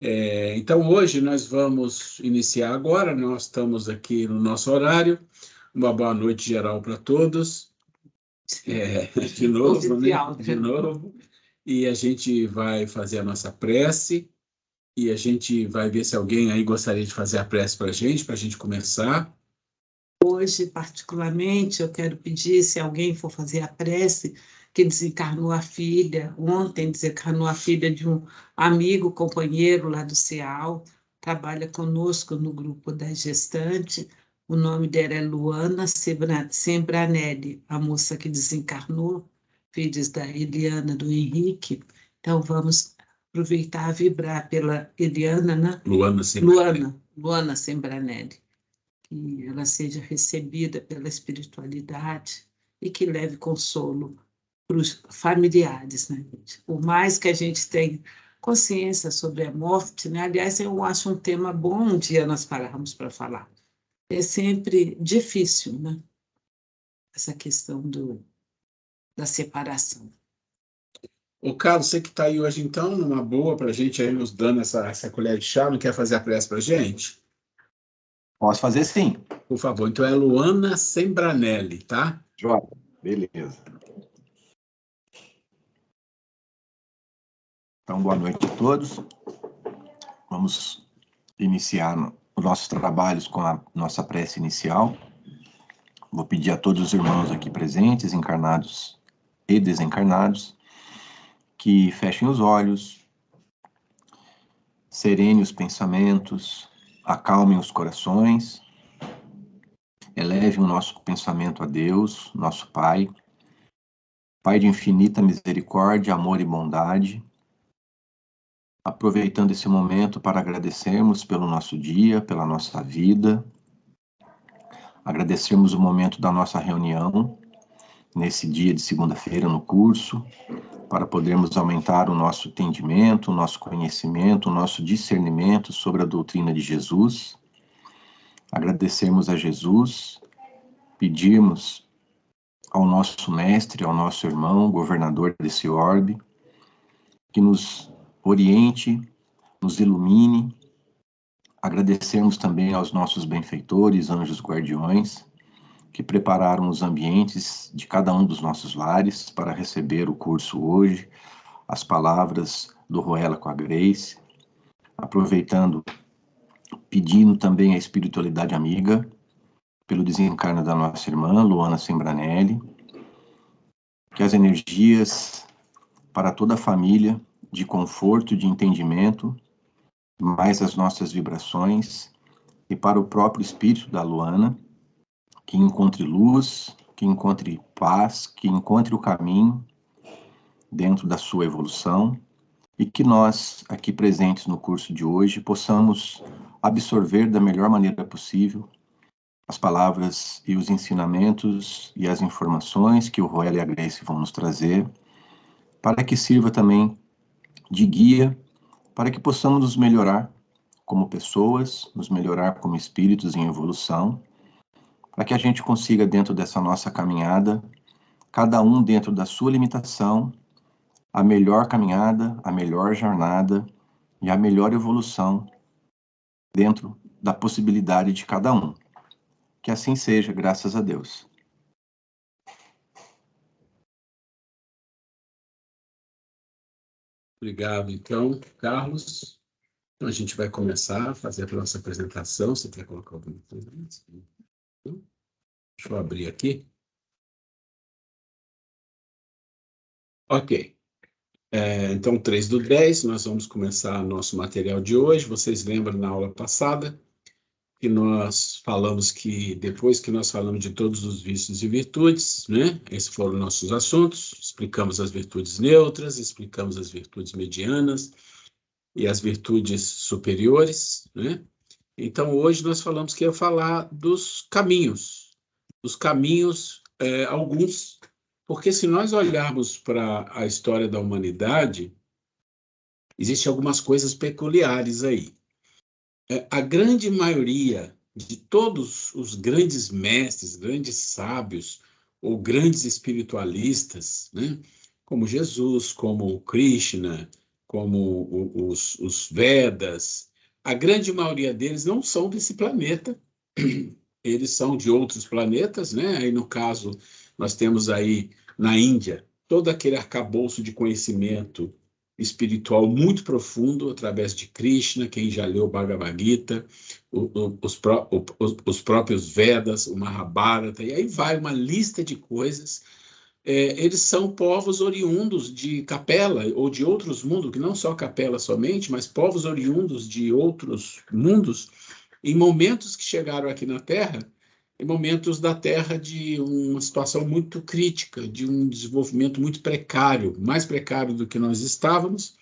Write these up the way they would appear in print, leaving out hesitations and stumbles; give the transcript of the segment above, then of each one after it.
Então, hoje nós vamos iniciar agora, nós estamos aqui no nosso horário. Uma boa noite geral para todos. De novo, né? De novo. E a gente vai fazer a nossa prece, e a gente vai ver se alguém aí gostaria de fazer a prece para a gente começar. Hoje, particularmente, eu quero pedir, se alguém for fazer a prece, que desencarnou a filha, ontem desencarnou a filha de um amigo, companheiro lá do CEAL, trabalha conosco no grupo da gestante. O nome dela é Luana Sembranelli, a moça que desencarnou, filhos da Eliana, do Henrique. Então, vamos aproveitar e vibrar pela Eliana, né? Luana Sembranelli. Que ela seja recebida pela espiritualidade e que leve consolo para os familiares, né, gente? Por mais que a gente tenha consciência sobre a morte, né? Aliás, eu acho um tema bom um dia nós pararmos para falar. É sempre difícil, né? Essa questão da separação. Ô, Carlos, você que está aí hoje, então, numa boa para a gente aí nos dando essa colher de chá, não quer fazer a prece para a gente? Posso fazer sim. Por favor. Então é Luana Sembranelli, tá? Joia, beleza. Então, boa noite a todos. Vamos iniciar os nossos trabalhos com a nossa prece inicial. Vou pedir a todos os irmãos aqui presentes, encarnados e desencarnados, que fechem os olhos, serenem os pensamentos, acalmem os corações, elevem o nosso pensamento a Deus, nosso Pai, Pai de infinita misericórdia, amor e bondade, aproveitando esse momento para agradecermos pelo nosso dia, pela nossa vida, agradecermos o momento da nossa reunião, nesse dia de segunda-feira no curso, para podermos aumentar o nosso entendimento, o nosso conhecimento, o nosso discernimento sobre a doutrina de Jesus, agradecermos a Jesus, pedirmos ao nosso mestre, ao nosso irmão, governador desse orbe, que nos oriente, nos ilumine, agradecermos também aos nossos benfeitores, anjos guardiões, que prepararam os ambientes de cada um dos nossos lares para receber o curso hoje, as palavras do Ruela com a Grace, aproveitando, pedindo também a espiritualidade amiga, pelo desencarno da nossa irmã, Luana Sembranelli, que as energias para toda a família, de conforto, de entendimento, mais as nossas vibrações, e para o próprio espírito da Luana, que encontre luz, que encontre paz, que encontre o caminho dentro da sua evolução, e que nós, aqui presentes no curso de hoje, possamos absorver da melhor maneira possível as palavras e os ensinamentos e as informações que o Ruela e a Grace vão nos trazer, para que sirva também de guia, para que possamos nos melhorar como pessoas, nos melhorar como espíritos em evolução, para que a gente consiga, dentro dessa nossa caminhada, cada um dentro da sua limitação, a melhor caminhada, a melhor jornada e a melhor evolução dentro da possibilidade de cada um. Que assim seja, graças a Deus. Obrigado, então, Carlos. Então, a gente vai começar a fazer a nossa apresentação. Você quer colocar alguma coisa antes? Deixa eu abrir aqui. Ok. Então, 3/10, nós vamos começar nosso material de hoje. Vocês lembram na aula passada que nós falamos que, depois que nós falamos de todos os vícios e virtudes, né? Esses foram nossos assuntos. Explicamos as virtudes neutras, explicamos as virtudes medianas e as virtudes superiores, né? Então, hoje nós falamos que ia falar dos caminhos, alguns, porque se nós olharmos para a história da humanidade, existem algumas coisas peculiares aí. A grande maioria de todos os grandes mestres, grandes sábios ou grandes espiritualistas, né, como Jesus, como Krishna, como os Vedas, a grande maioria deles não são desse planeta, eles são de outros planetas, né? Aí, no caso, nós temos aí, na Índia, todo aquele arcabouço de conhecimento espiritual muito profundo, através de Krishna, quem já leu o Bhagavad Gita, os próprios Vedas, o Mahabharata, e aí vai uma lista de coisas. Eles são povos oriundos de Capela, ou de outros mundos, que não só Capela somente, mas povos oriundos de outros mundos, em momentos que chegaram aqui na Terra, em momentos da Terra de uma situação muito crítica, de um desenvolvimento muito precário, mais precário do que nós estávamos,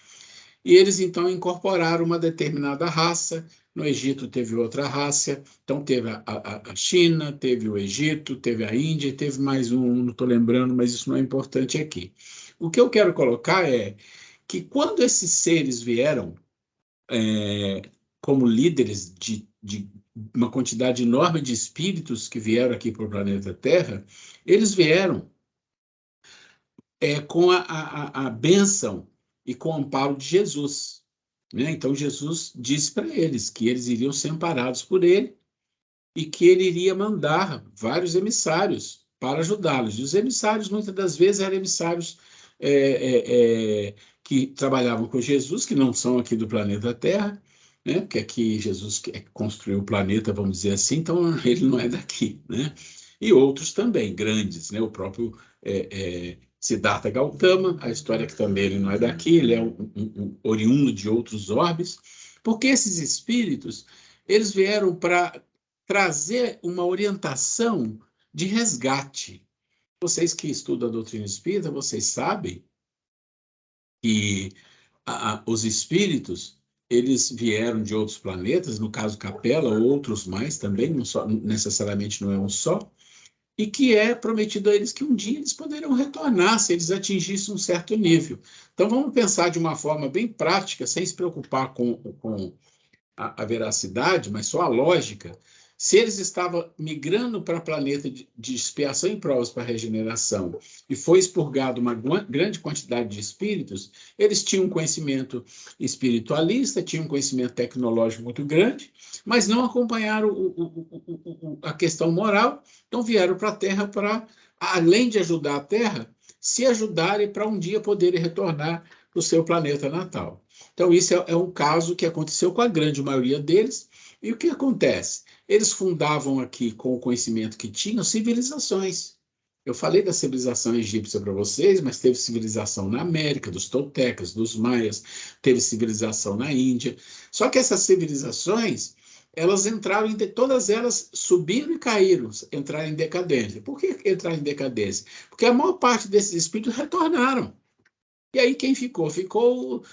e eles então incorporaram uma determinada raça. No Egito teve outra raça, então teve a China, teve o Egito, teve a Índia, teve mais um, não estou lembrando, mas isso não é importante aqui. O que eu quero colocar é que quando esses seres vieram como líderes de uma quantidade enorme de espíritos que vieram aqui para o planeta Terra, eles vieram com a bênção e com o amparo de Jesus, né? Então, Jesus disse para eles que eles iriam ser amparados por ele e que ele iria mandar vários emissários para ajudá-los. E os emissários, muitas das vezes, eram emissários que trabalhavam com Jesus, que não são aqui do planeta Terra, né? Porque aqui Jesus construiu o planeta, vamos dizer assim, então ele não é daqui, né? E outros também, grandes, né? O próprio Siddhartha Gautama, a história que também ele não é daqui, ele é um oriundo de outros orbes, porque esses espíritos, eles vieram para trazer uma orientação de resgate. Vocês que estudam a doutrina espírita, vocês sabem que os espíritos, eles vieram de outros planetas, no caso Capela, outros mais também, não só, necessariamente não é um só, e que é prometido a eles que um dia eles poderão retornar se eles atingissem um certo nível. Então, vamos pensar de uma forma bem prática, sem se preocupar com a veracidade, mas só a lógica. Se eles estavam migrando para o planeta de expiação e provas para regeneração e foi expurgado uma grande quantidade de espíritos, eles tinham um conhecimento espiritualista, tinham um conhecimento tecnológico muito grande, mas não acompanharam a questão moral, então vieram para a Terra para, além de ajudar a Terra, se ajudarem para um dia poderem retornar para o seu planeta natal. Então, isso é um caso que aconteceu com a grande maioria deles. E o que acontece? Eles fundavam aqui, com o conhecimento que tinham, civilizações. Eu falei da civilização egípcia para vocês, mas teve civilização na América, dos toltecas, dos maias, teve civilização na Índia. Só que essas civilizações, elas entraram, todas elas subiram e caíram, entraram em decadência. Por que entraram em decadência? Porque a maior parte desses espíritos retornaram. E aí quem ficou? Ficou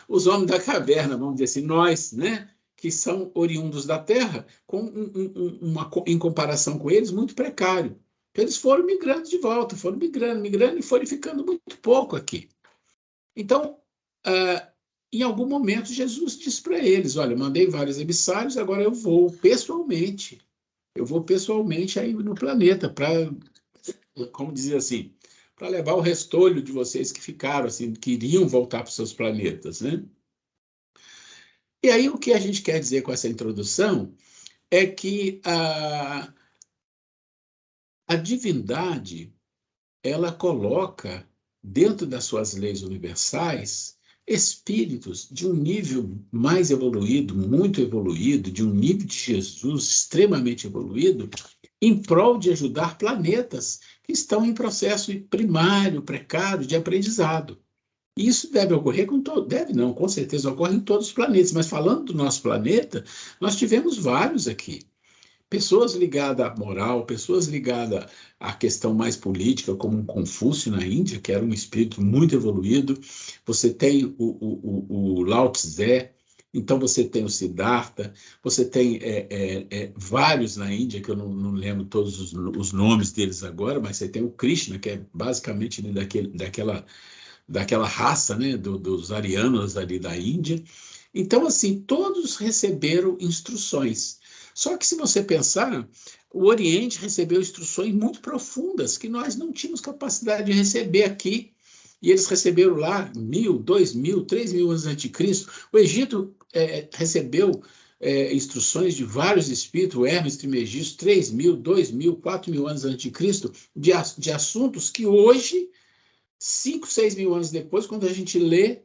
os homens da caverna, vamos dizer assim, nós, né? Que são oriundos da Terra, em comparação com eles, muito precário. Então, eles foram migrando de volta, foram migrando e foram ficando muito pouco aqui. Então, em algum momento, Jesus disse para eles, olha, mandei vários emissários, agora eu vou pessoalmente aí no planeta, para, como dizer assim, para levar o restolho de vocês que ficaram, assim, que iriam voltar para os seus planetas, né? E aí o que a gente quer dizer com essa introdução é que a divindade, ela coloca dentro das suas leis universais espíritos de um nível mais evoluído, muito evoluído, de um nível de Jesus extremamente evoluído, em prol de ajudar planetas que estão em processo primário, precário de aprendizado. E isso deve ocorrer com certeza ocorre em todos os planetas, mas falando do nosso planeta, nós tivemos vários aqui. Pessoas ligadas à moral, pessoas ligadas à questão mais política, como Confúcio na Índia, que era um espírito muito evoluído. Você tem o Lao Tse, então você tem o Siddhartha, você tem vários na Índia, que eu não lembro todos os nomes deles agora, mas você tem o Krishna, que é basicamente daquela raça, né, dos arianos ali da Índia. Então, assim, todos receberam instruções. Só que, se você pensar, o Oriente recebeu instruções muito profundas que nós não tínhamos capacidade de receber aqui. e eles receberam lá 1.000, 2.000, 3.000 anos antes de Cristo. O Egito recebeu instruções de vários espíritos, o Hermes Trismegisto, 3.000, 2.000, 4.000 anos antes de Cristo, de assuntos que hoje, 5, 6.000 anos depois, quando a gente lê,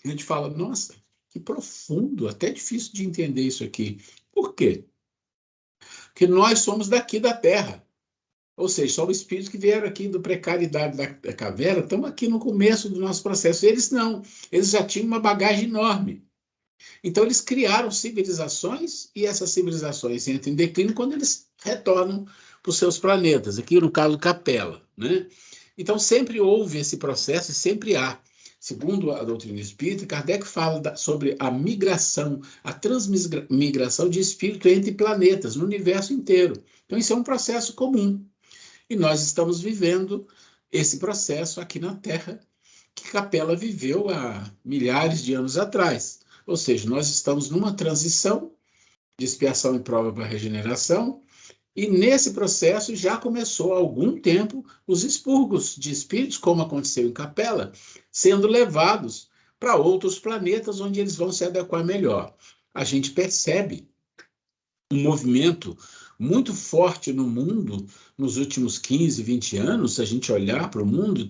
a gente fala, nossa, que profundo, até difícil de entender isso aqui. Por quê? Porque nós somos daqui da Terra. Ou seja, somos espíritos que vieram aqui do precariedade da caverna, estamos aqui no começo do nosso processo. Eles não, eles já tinham uma bagagem enorme. Então, eles criaram civilizações, e essas civilizações entram em declínio quando eles retornam para os seus planetas, aqui no caso Capela, né? Então, sempre houve esse processo e sempre há. Segundo a doutrina espírita, Kardec fala sobre a migração, a transmigração de espírito entre planetas, no universo inteiro. Então, isso é um processo comum. E nós estamos vivendo esse processo aqui na Terra, que Capela viveu há milhares de anos atrás. Ou seja, nós estamos numa transição de expiação e prova para regeneração, e nesse processo já começou há algum tempo os expurgos de espíritos, como aconteceu em Capela, sendo levados para outros planetas onde eles vão se adequar melhor. A gente percebe um movimento muito forte no mundo nos últimos 15, 20 anos, se a gente olhar para o mundo,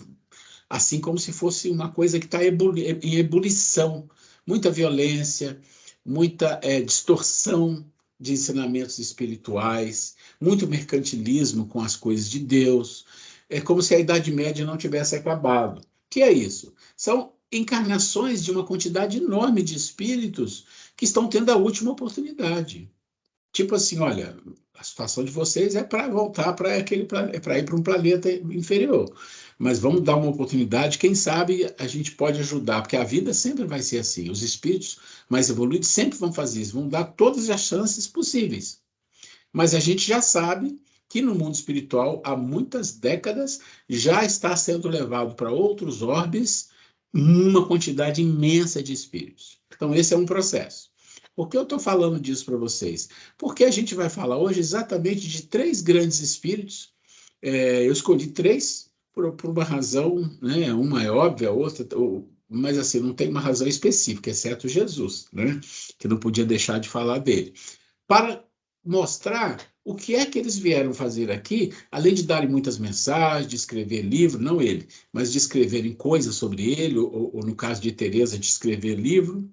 assim como se fosse uma coisa que está em ebulição. Muita violência, muita distorção de ensinamentos espirituais, muito mercantilismo com as coisas de Deus. É como se a Idade Média não tivesse acabado. O que é isso? São encarnações de uma quantidade enorme de espíritos que estão tendo a última oportunidade. Tipo assim, olha, a situação de vocês é para voltar para ir para um planeta inferior. Mas vamos dar uma oportunidade, quem sabe a gente pode ajudar, porque a vida sempre vai ser assim. Os espíritos mais evoluídos sempre vão fazer isso, vão dar todas as chances possíveis. Mas a gente já sabe que no mundo espiritual, há muitas décadas, já está sendo levado para outros orbes uma quantidade imensa de espíritos. Então, esse é um processo. Por que eu estou falando disso para vocês? Porque a gente vai falar hoje exatamente de 3 grandes espíritos. Eu escolhi 3 por uma razão, né? Uma é óbvia, a outra, mas assim, não tem uma razão específica, exceto Jesus, né? Que não podia deixar de falar dele. Para mostrar o que é que eles vieram fazer aqui, além de darem muitas mensagens, de escrever livro, não ele, mas de escreverem coisas sobre ele, ou no caso de Teresa, de escrever livro.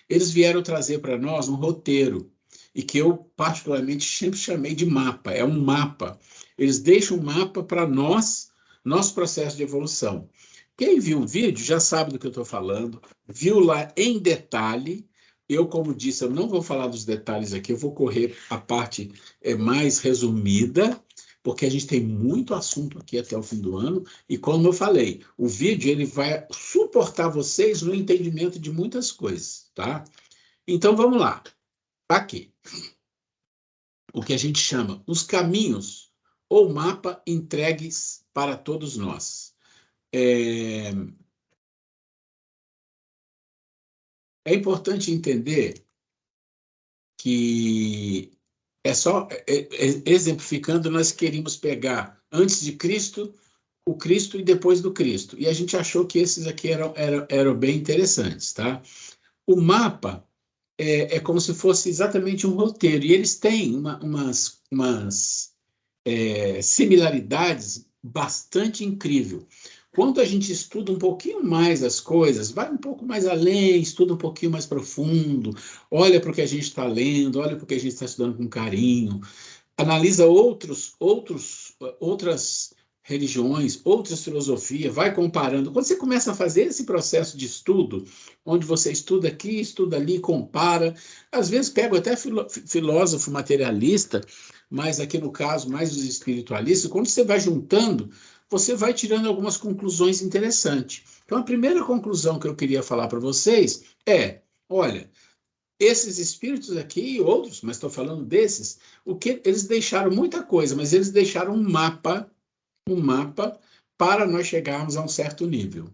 Eles vieram trazer para nós um roteiro, e que eu particularmente sempre chamei de mapa, é um mapa. Eles deixam um mapa para nós, nosso processo de evolução. Quem viu o vídeo já sabe do que eu estou falando, viu lá em detalhe. Eu, como disse, eu não vou falar dos detalhes aqui, eu vou correr a parte mais resumida, porque a gente tem muito assunto aqui até o fim do ano, e como eu falei, o vídeo ele vai suportar vocês no entendimento de muitas coisas, tá? Então, vamos lá. Aqui, o que a gente chama os caminhos ou mapa entregues para todos nós. É importante entender que exemplificando, nós queríamos pegar antes de Cristo, o Cristo e depois do Cristo. E a gente achou que esses aqui eram bem interessantes, tá? O mapa é como se fosse exatamente um roteiro, e eles têm umas similaridades bastante incríveis. Quando a gente estuda um pouquinho mais as coisas, vai um pouco mais além, estuda um pouquinho mais profundo, olha para o que a gente está lendo, olha para o que a gente está estudando com carinho, analisa outras religiões, outras filosofias, vai comparando. Quando você começa a fazer esse processo de estudo, onde você estuda aqui, estuda ali, compara, às vezes pego até filósofo materialista, mas aqui no caso, mais os espiritualistas, quando você vai juntando, você vai tirando algumas conclusões interessantes. Então, a primeira conclusão que eu queria falar para vocês é, olha, esses espíritos aqui e outros, mas estou falando desses, eles deixaram muita coisa, mas eles deixaram um mapa para nós chegarmos a um certo nível.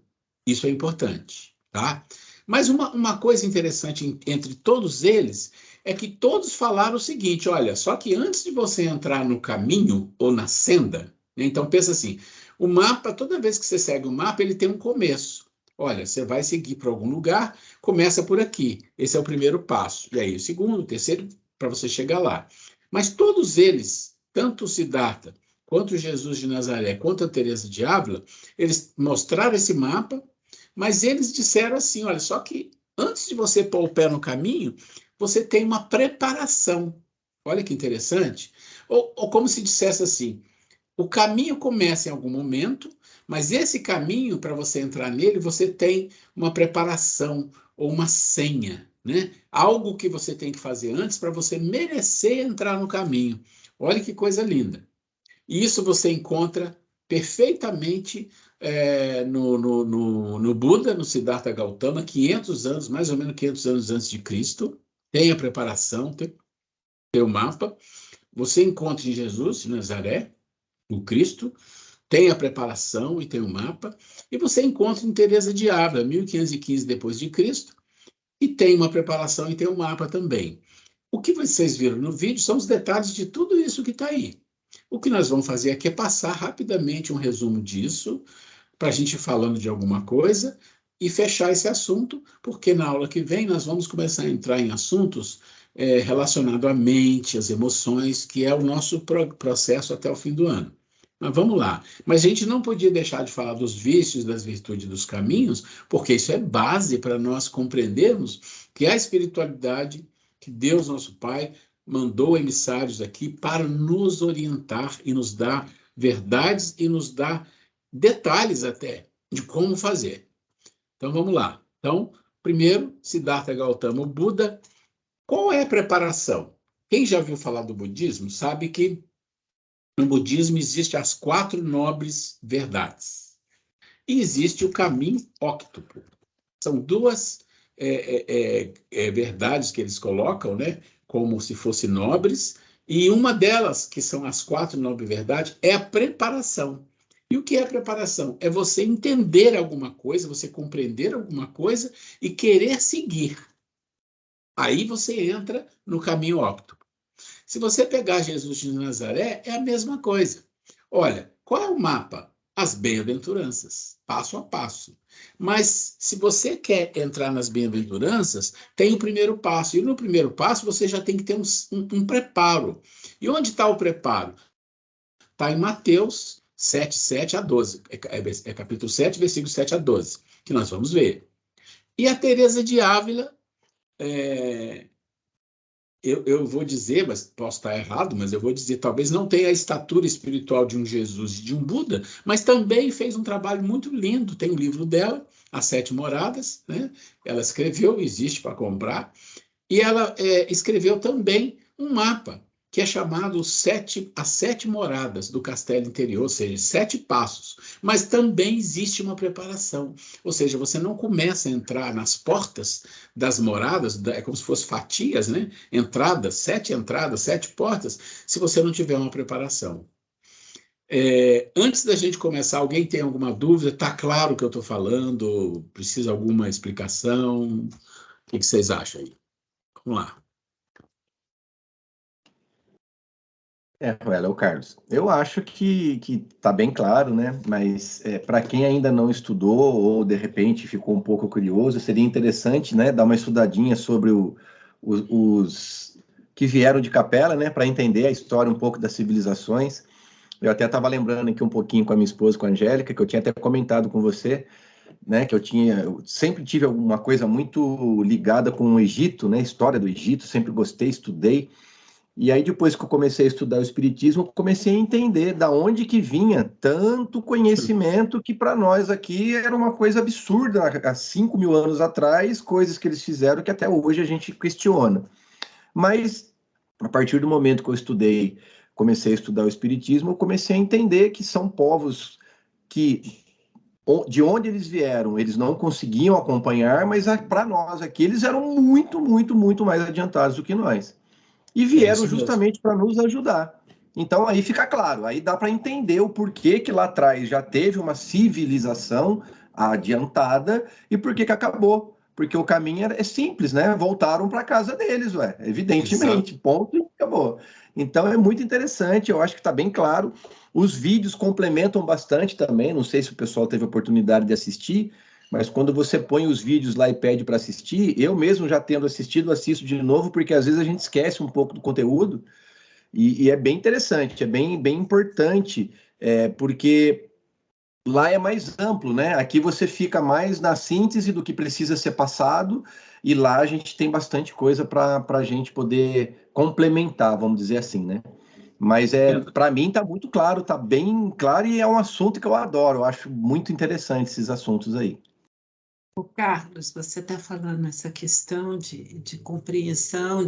Isso é importante, tá? Mas uma coisa interessante entre todos eles é que todos falaram o seguinte, olha, só que antes de você entrar no caminho ou na senda, né, então pensa assim, O mapa, toda vez que você segue o mapa, ele tem um começo. Olha, você vai seguir para algum lugar, começa por aqui. Esse é o primeiro passo. E aí o segundo, o terceiro, para você chegar lá. Mas todos eles, tanto o Siddhartha, quanto o Jesus de Nazaré, quanto a Teresa de Ávila, eles mostraram esse mapa, mas eles disseram assim, olha, só que antes de você pôr o pé no caminho, você tem uma preparação. Olha que interessante. Ou como se dissesse assim, o caminho começa em algum momento, mas esse caminho, para você entrar nele, você tem uma preparação ou uma senha, né? Algo que você tem que fazer antes para você merecer entrar no caminho. Olha que coisa linda. E isso você encontra perfeitamente no Buda, no Siddhartha Gautama, 500 anos, mais ou menos 500 anos antes de Cristo. Tem a preparação, tem o mapa. Você encontra em Jesus, em Nazaré, o Cristo, tem a preparação e tem o mapa, e você encontra em Teresa de Ávila, 1515 depois de Cristo, e tem uma preparação e tem um mapa também. O que vocês viram no vídeo são os detalhes de tudo isso que está aí. O que nós vamos fazer aqui é passar rapidamente um resumo disso, para a gente ir falando de alguma coisa, e fechar esse assunto, porque na aula que vem nós vamos começar a entrar em assuntos relacionados à mente, às emoções, que é o nosso processo até o fim do ano. Mas vamos lá. Mas a gente não podia deixar de falar dos vícios, das virtudes, dos caminhos, porque isso é base para nós compreendermos que a espiritualidade, que Deus, nosso Pai, mandou emissários aqui para nos orientar e nos dar verdades e nos dar detalhes até de como fazer. Então vamos lá. Então, primeiro, Siddhartha Gautama, o Buda. Qual é a preparação? Quem já ouviu falar do budismo sabe que no budismo existem as 4 nobres verdades. E existe o caminho óctuplo. São 2 verdades que eles colocam, né, como se fossem nobres, e uma delas, que são as 4 nobres verdades, é a preparação. E o que é a preparação? É você entender alguma coisa, você compreender alguma coisa e querer seguir. Aí você entra no caminho óctuplo. Se você pegar Jesus de Nazaré, é a mesma coisa. Olha, qual é o mapa? As bem-aventuranças, passo a passo. Mas se você quer entrar nas bem-aventuranças, tem o primeiro passo. E no primeiro passo você já tem que ter um preparo. E onde está o preparo? Está em Mateus 7, 7 a 12. É capítulo 7, versículo 7 a 12, que nós vamos ver. E a Teresa de Ávila, eu vou dizer, mas posso estar errado, mas eu vou dizer, talvez não tenha a estatura espiritual de um Jesus e de um Buda, mas também fez um trabalho muito lindo. Tem o livro dela, As 7 Moradas, né? Ela escreveu, existe para comprar, e ela escreveu também um mapa, que é chamado As 7 Moradas do Castelo Interior, ou seja, 7 passos. Mas também existe uma preparação, ou seja, você não começa a entrar nas portas das moradas, é como se fossem fatias, né? Entradas, 7 entradas, 7 portas, se você não tiver uma preparação. Antes da gente começar, alguém tem alguma dúvida? Está claro o que eu estou falando? Precisa alguma explicação? O que vocês acham aí? Vamos lá. Ruela, o Carlos, eu acho que está bem claro, né? Mas para quem ainda não estudou ou de repente ficou um pouco curioso, seria interessante, né, dar uma estudadinha sobre os que vieram de Capela, né, para entender a história um pouco das civilizações. Eu até estava lembrando aqui um pouquinho com a minha esposa, com a Angélica, que eu tinha até comentado com você, né, que eu sempre tive alguma coisa muito ligada com o Egito, né, história do Egito, sempre gostei, estudei. E aí, depois que eu comecei a estudar o Espiritismo, eu comecei a entender da onde que vinha tanto conhecimento que para nós aqui era uma coisa absurda há 5.000 anos atrás, coisas que eles fizeram que até hoje a gente questiona. Mas, a partir do momento que eu comecei a estudar o Espiritismo, eu comecei a entender que são povos que, de onde eles vieram, eles não conseguiam acompanhar, mas para nós aqui, eles eram muito, muito, muito mais adiantados do que nós. E vieram justamente para nos ajudar. Então aí fica claro, aí dá para entender o porquê que lá atrás já teve uma civilização adiantada e por que acabou porque o caminho é simples, né? Voltaram para a casa deles, evidentemente, Exato. ponto e acabou. Então é muito interessante, eu acho que está bem claro. Os vídeos complementam bastante também, não sei se o pessoal teve a oportunidade de assistir, mas quando você põe os vídeos lá e pede para assistir, eu mesmo já tendo assistido, assisto de novo, porque às vezes a gente esquece um pouco do conteúdo, e é bem interessante, é bem importante, porque lá é mais amplo, né? Aqui você fica mais na síntese do que precisa ser passado, e lá a gente tem bastante coisa para a gente poder complementar, vamos dizer assim, né? Mas para mim está muito claro, está bem claro, e é um assunto que eu adoro, eu acho muito interessante esses assuntos aí. Ô, Carlos, você está falando essa questão de compreensão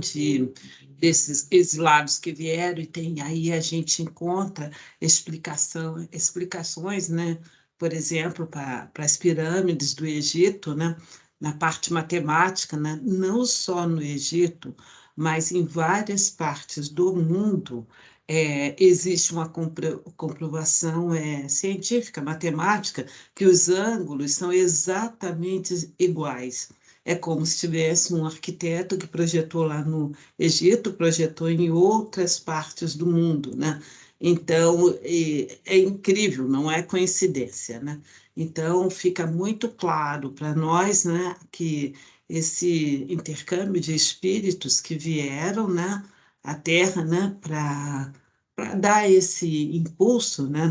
desses exilados que vieram, e tem aí a gente encontra explicações, né? Por exemplo, para as pirâmides do Egito, né? Na parte matemática, né? Não só no Egito, mas em várias partes do mundo. Existe uma comprovação científica, matemática, que os ângulos são exatamente iguais. É como se tivesse um arquiteto que projetou lá no Egito, projetou em outras partes do mundo, né? Então, é incrível, não é coincidência, né? Então, fica muito claro para nós, né, que esse intercâmbio de espíritos que vieram, né, à Terra, né, para dar esse impulso, né,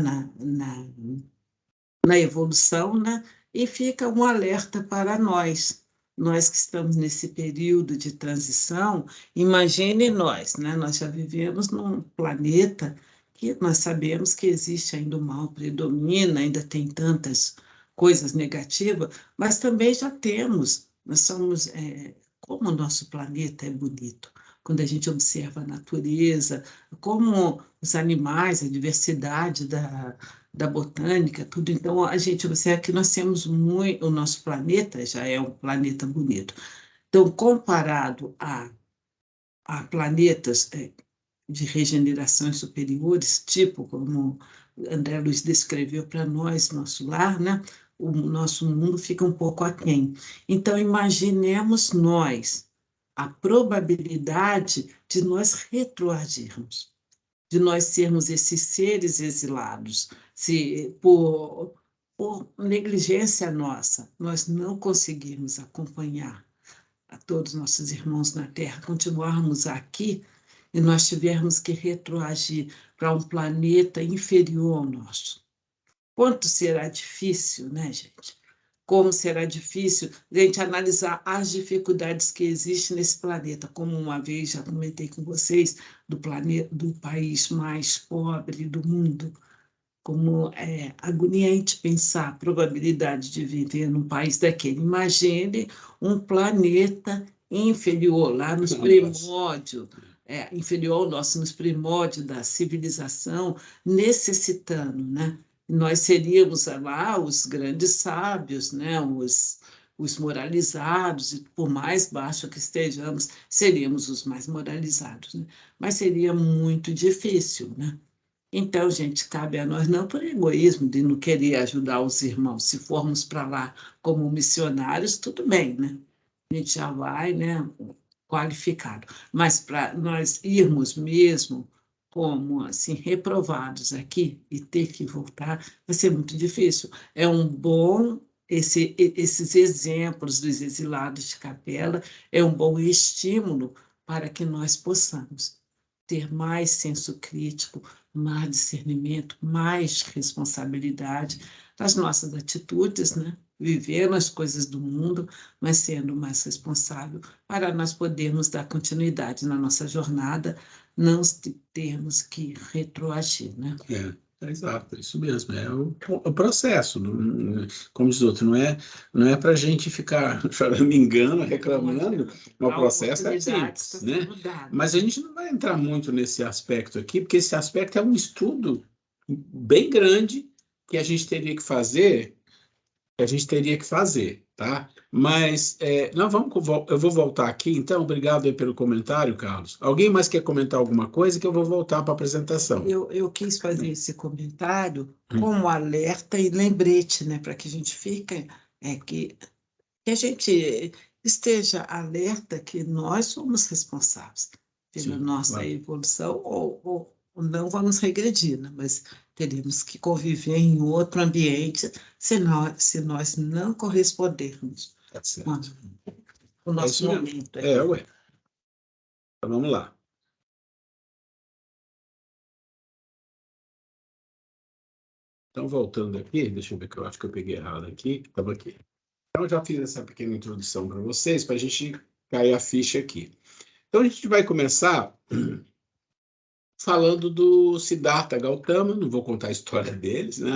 na evolução, né? E fica um alerta para nós que estamos nesse período de transição. Imagine nós, né? Nós já vivemos num planeta que nós sabemos que existe ainda o mal predomina, ainda tem tantas coisas negativas, mas também já temos, nós somos, como o nosso planeta é bonito, quando a gente observa a natureza, como os animais, a diversidade da botânica, tudo. Então, a gente observa que nós temos muito, o nosso planeta já é um planeta bonito. Então, comparado a planetas de regenerações superiores, tipo como André Luiz descreveu para nós, nosso lar, né? O nosso mundo fica um pouco aquém. Então, imaginemos nós a probabilidade de nós retroagirmos, de nós sermos esses seres exilados, se por negligência nossa, nós não conseguirmos acompanhar a todos os nossos irmãos na Terra, continuarmos aqui e nós tivermos que retroagir para um planeta inferior ao nosso. Quanto será difícil, né, gente? Como será difícil a gente analisar as dificuldades que existem nesse planeta, como uma vez já comentei com vocês, do país mais pobre do mundo, como é agoniante pensar a probabilidade de viver num país daquele. Imagine um planeta inferior, lá nos primórdios, inferior ao nosso, nos primórdios da civilização, necessitando, né? Nós seríamos lá os grandes sábios, né? Os moralizados, e por mais baixo que estejamos, seríamos os mais moralizados, né? Mas seria muito difícil, né? Então, gente, cabe a nós, não por egoísmo de não querer ajudar os irmãos, se formos para lá como missionários, tudo bem, né? A gente já vai, né, qualificado. Mas para nós irmos mesmo como assim reprovados aqui e ter que voltar, vai ser muito difícil. É um bom esses exemplos dos exilados de Capela, é um bom estímulo para que nós possamos ter mais senso crítico, mais discernimento, mais responsabilidade das nossas atitudes, né? Vivendo as coisas do mundo, mas sendo mais responsável para nós podermos dar continuidade na nossa jornada, não termos que retroagir, né? Exato, isso mesmo, é o processo, como diz o outro, não é para a gente ficar choramingando, reclamando, o processo é simples, né? Mas a gente não vai entrar muito nesse aspecto aqui, porque esse aspecto é um estudo bem grande que a gente teria que fazer, tá? Mas eu vou voltar aqui, então, obrigado aí pelo comentário, Carlos. Alguém mais quer comentar alguma coisa que eu vou voltar para a apresentação? Eu quis fazer esse comentário como alerta e lembrete, né, para que a gente fique, que a gente esteja alerta que nós somos responsáveis pela Sim, nossa claro. evolução, ou não vamos regredir, né? Mas teremos que conviver em outro ambiente se nós não correspondermos Tá com certo. o É nosso isso mesmo. momento É, aqui. ué. Então vamos lá. Então, voltando aqui, deixa eu ver que eu acho que eu peguei errado aqui. Estava aqui. Então, eu já fiz essa pequena introdução para vocês, para a gente cair a ficha aqui. Então, a gente vai começar falando do Siddhartha Gautama. Não vou contar a história deles, né?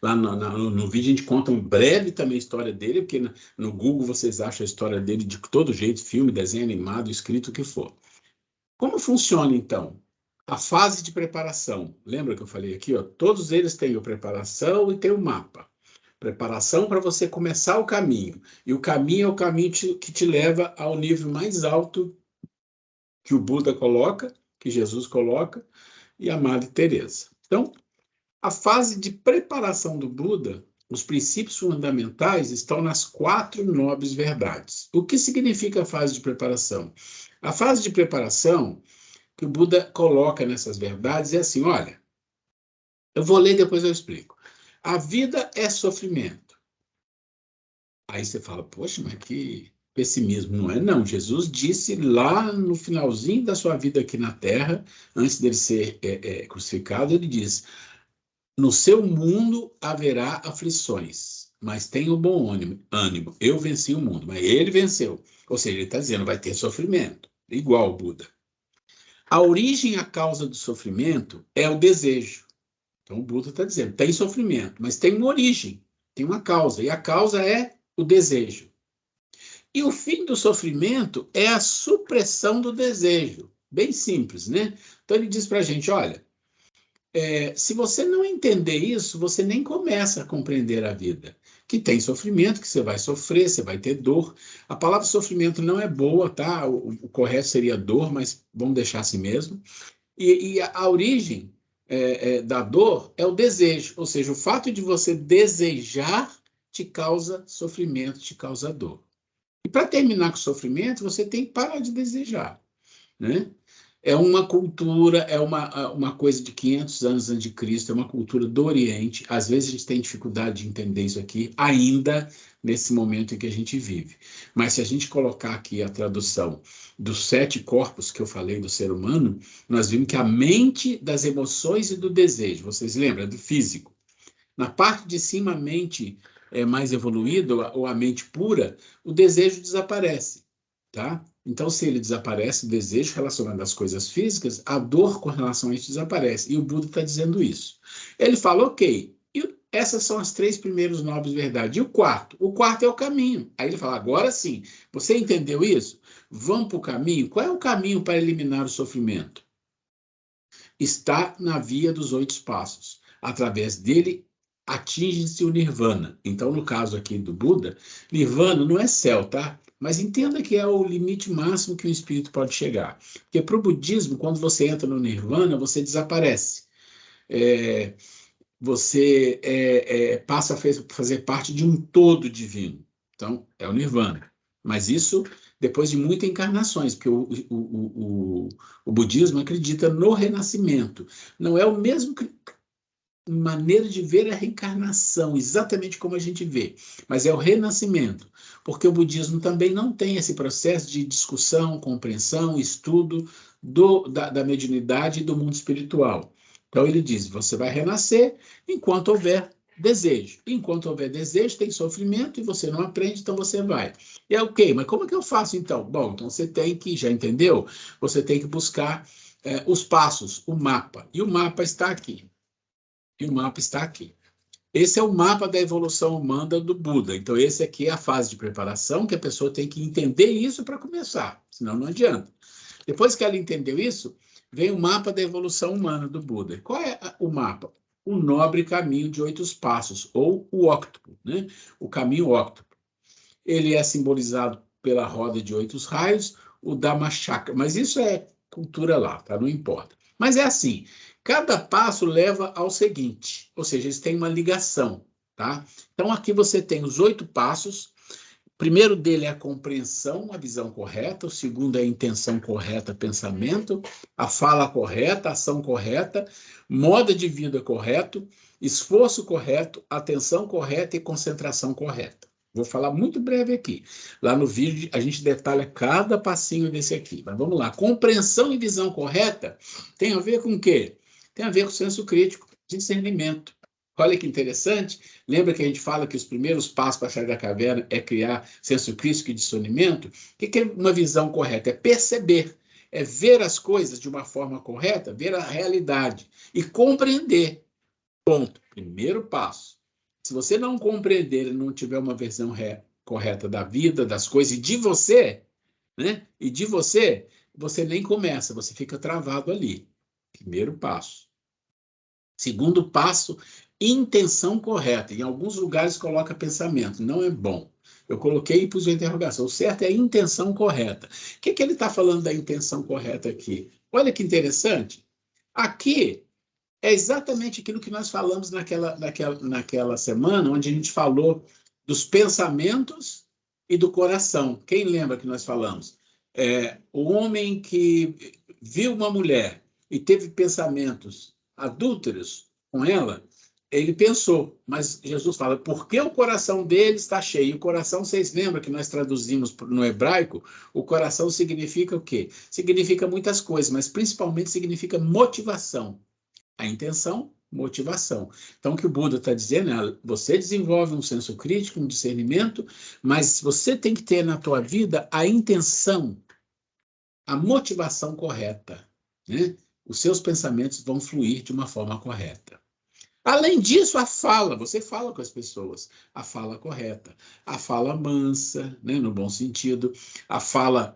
Lá no vídeo a gente conta um breve também a história dele, porque no Google vocês acham a história dele de todo jeito, filme, desenho animado, escrito, o que for. Como funciona, então, a fase de preparação? Lembra que eu falei aqui, ó? Todos eles têm a preparação e tem o mapa. Preparação para você começar o caminho. E o caminho é o caminho que te leva ao nível mais alto que o Buda coloca, que Jesus coloca, e a Madre Teresa. Então, a fase de preparação do Buda, os princípios fundamentais estão nas 4 nobres verdades. O que significa a fase de preparação? A fase de preparação que o Buda coloca nessas verdades é assim, olha, eu vou ler e depois eu explico. A vida é sofrimento. Aí você fala, poxa, mas que pessimismo, não é? Não, Jesus disse lá no finalzinho da sua vida aqui na Terra, antes dele ser crucificado, ele diz, no seu mundo haverá aflições, mas tenha um bom ânimo. Eu venci o mundo, mas ele venceu. Ou seja, ele está dizendo, vai ter sofrimento, igual o Buda. A origem e a causa do sofrimento é o desejo. Então, o Buda está dizendo, tem sofrimento, mas tem uma origem, tem uma causa, e a causa é o desejo. E o fim do sofrimento é a supressão do desejo. Bem simples, né? Então, ele diz para a gente, olha, se você não entender isso, você nem começa a compreender a vida. Que tem sofrimento, que você vai sofrer, você vai ter dor. A palavra sofrimento não é boa, tá? O correto seria dor, mas vamos deixar assim mesmo. E a origem da dor é o desejo, ou seja, o fato de você desejar te causa sofrimento, te causa dor. E para terminar com o sofrimento, você tem que parar de desejar, né? É uma cultura, é uma coisa de 500 anos antes de Cristo, é uma cultura do Oriente. Às vezes a gente tem dificuldade de entender isso aqui, ainda nesse momento em que a gente vive. Mas se a gente colocar aqui a tradução dos 7 corpos que eu falei do ser humano, nós vimos que a mente das emoções e do desejo, vocês lembram? Do físico. Na parte de cima, a mente mais evoluída, ou a mente pura, o desejo desaparece, tá? Então, se ele desaparece, o desejo relacionado às coisas físicas, a dor com relação a isso desaparece. E o Buda está dizendo isso. Ele fala, ok, essas são as 3 primeiras nobres verdades. E o quarto? O quarto é o caminho. Aí ele fala, agora sim, você entendeu isso? Vamos para o caminho? Qual é o caminho para eliminar o sofrimento? Está na via dos 8 passos. Através dele, atinge-se o nirvana. Então, no caso aqui do Buda, nirvana não é céu, tá? Mas entenda que é o limite máximo que o espírito pode chegar. Porque para o budismo, quando você entra no nirvana, você desaparece. Você passa a fazer parte de um todo divino. Então, é o nirvana. Mas isso depois de muitas encarnações, porque o budismo acredita no renascimento. Não é o mesmo maneira de ver a reencarnação, exatamente como a gente vê, mas é o renascimento, porque o budismo também não tem esse processo de discussão, compreensão, estudo da mediunidade e do mundo espiritual. Então ele diz, você vai renascer enquanto houver desejo. Enquanto houver desejo, tem sofrimento e você não aprende, então você vai. E é ok, mas como é que eu faço então? Bom, então você tem que, já entendeu? Você tem que buscar os passos, o mapa. E o mapa está aqui. E o mapa está aqui. Esse é o mapa da evolução humana do Buda. Então, esse aqui é a fase de preparação que a pessoa tem que entender isso para começar, senão não adianta. Depois que ela entendeu isso, vem o mapa da evolução humana do Buda. Qual é o mapa? O nobre caminho de 8 passos, ou o óctuple, né? O caminho óctuple. Ele é simbolizado pela roda de 8 raios, o Dhammachakra. Mas isso é cultura lá, tá? Não importa. Mas é assim, cada passo leva ao seguinte, ou seja, eles têm uma ligação, tá? Então aqui você tem os 8 passos, primeiro dele é a compreensão, a visão correta. O segundo é a intenção correta, pensamento. A fala correta, a ação correta. Modo de vida correto. Esforço correto, atenção correta e concentração correta. Vou falar muito breve aqui. Lá no vídeo a gente detalha cada passinho desse aqui. Mas vamos lá. Compreensão e visão correta tem a ver com o quê? Tem a ver com senso crítico, discernimento. Olha que interessante. Lembra que a gente fala que os primeiros passos para sair da caverna é criar senso crítico e discernimento? O que é uma visão correta? É perceber, é ver as coisas de uma forma correta, ver a realidade e compreender. Ponto. Primeiro passo. Se você não compreender e não tiver uma visão correta da vida, das coisas e de você, né? E de você, você nem começa, você fica travado ali. Primeiro passo. Segundo passo, intenção correta. Em alguns lugares coloca pensamento, não é bom. Eu coloquei e pus a interrogação. O certo é a intenção correta. O que ele está falando da intenção correta aqui? Olha que interessante. Aqui é exatamente aquilo que nós falamos naquela semana, onde a gente falou dos pensamentos e do coração. Quem lembra que nós falamos? O homem que viu uma mulher e teve pensamentos adúlteros com ela, ele pensou, mas Jesus fala, porque o coração dele está cheio. E o coração, vocês lembram que nós traduzimos no hebraico? O coração significa o quê? Significa muitas coisas, mas principalmente significa motivação. A intenção, motivação. Então, o que o Buda está dizendo é, você desenvolve um senso crítico, um discernimento, mas você tem que ter na tua vida a intenção, a motivação correta, né? Os seus pensamentos vão fluir de uma forma correta. Além disso, a fala, você fala com as pessoas, a fala correta, a fala mansa, né, no bom sentido, a fala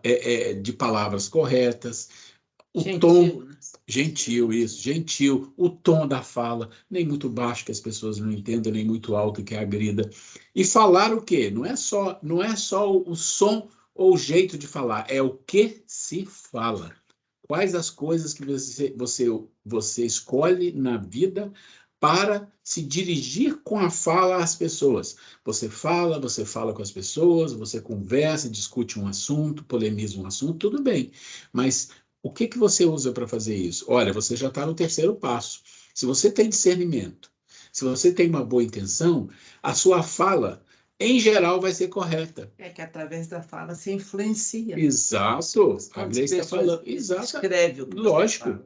de palavras corretas, o Gentil, tom, né? gentil, isso, gentil, o tom da fala, nem muito baixo que as pessoas não entendam, nem muito alto que agrida. E falar o quê? Não é só o som ou o jeito de falar, é o que se fala. Quais as coisas que você escolhe na vida para se dirigir com a fala às pessoas. Você fala com as pessoas, você conversa, discute um assunto, polemiza um assunto, tudo bem. Mas o que você usa para fazer isso? Olha, você já está no terceiro passo. Se você tem discernimento, se você tem uma boa intenção, a sua fala, em geral, vai ser correta. É que através da fala se influencia. Exato. A Gleice está falando. Exato. Escreve o que lógico.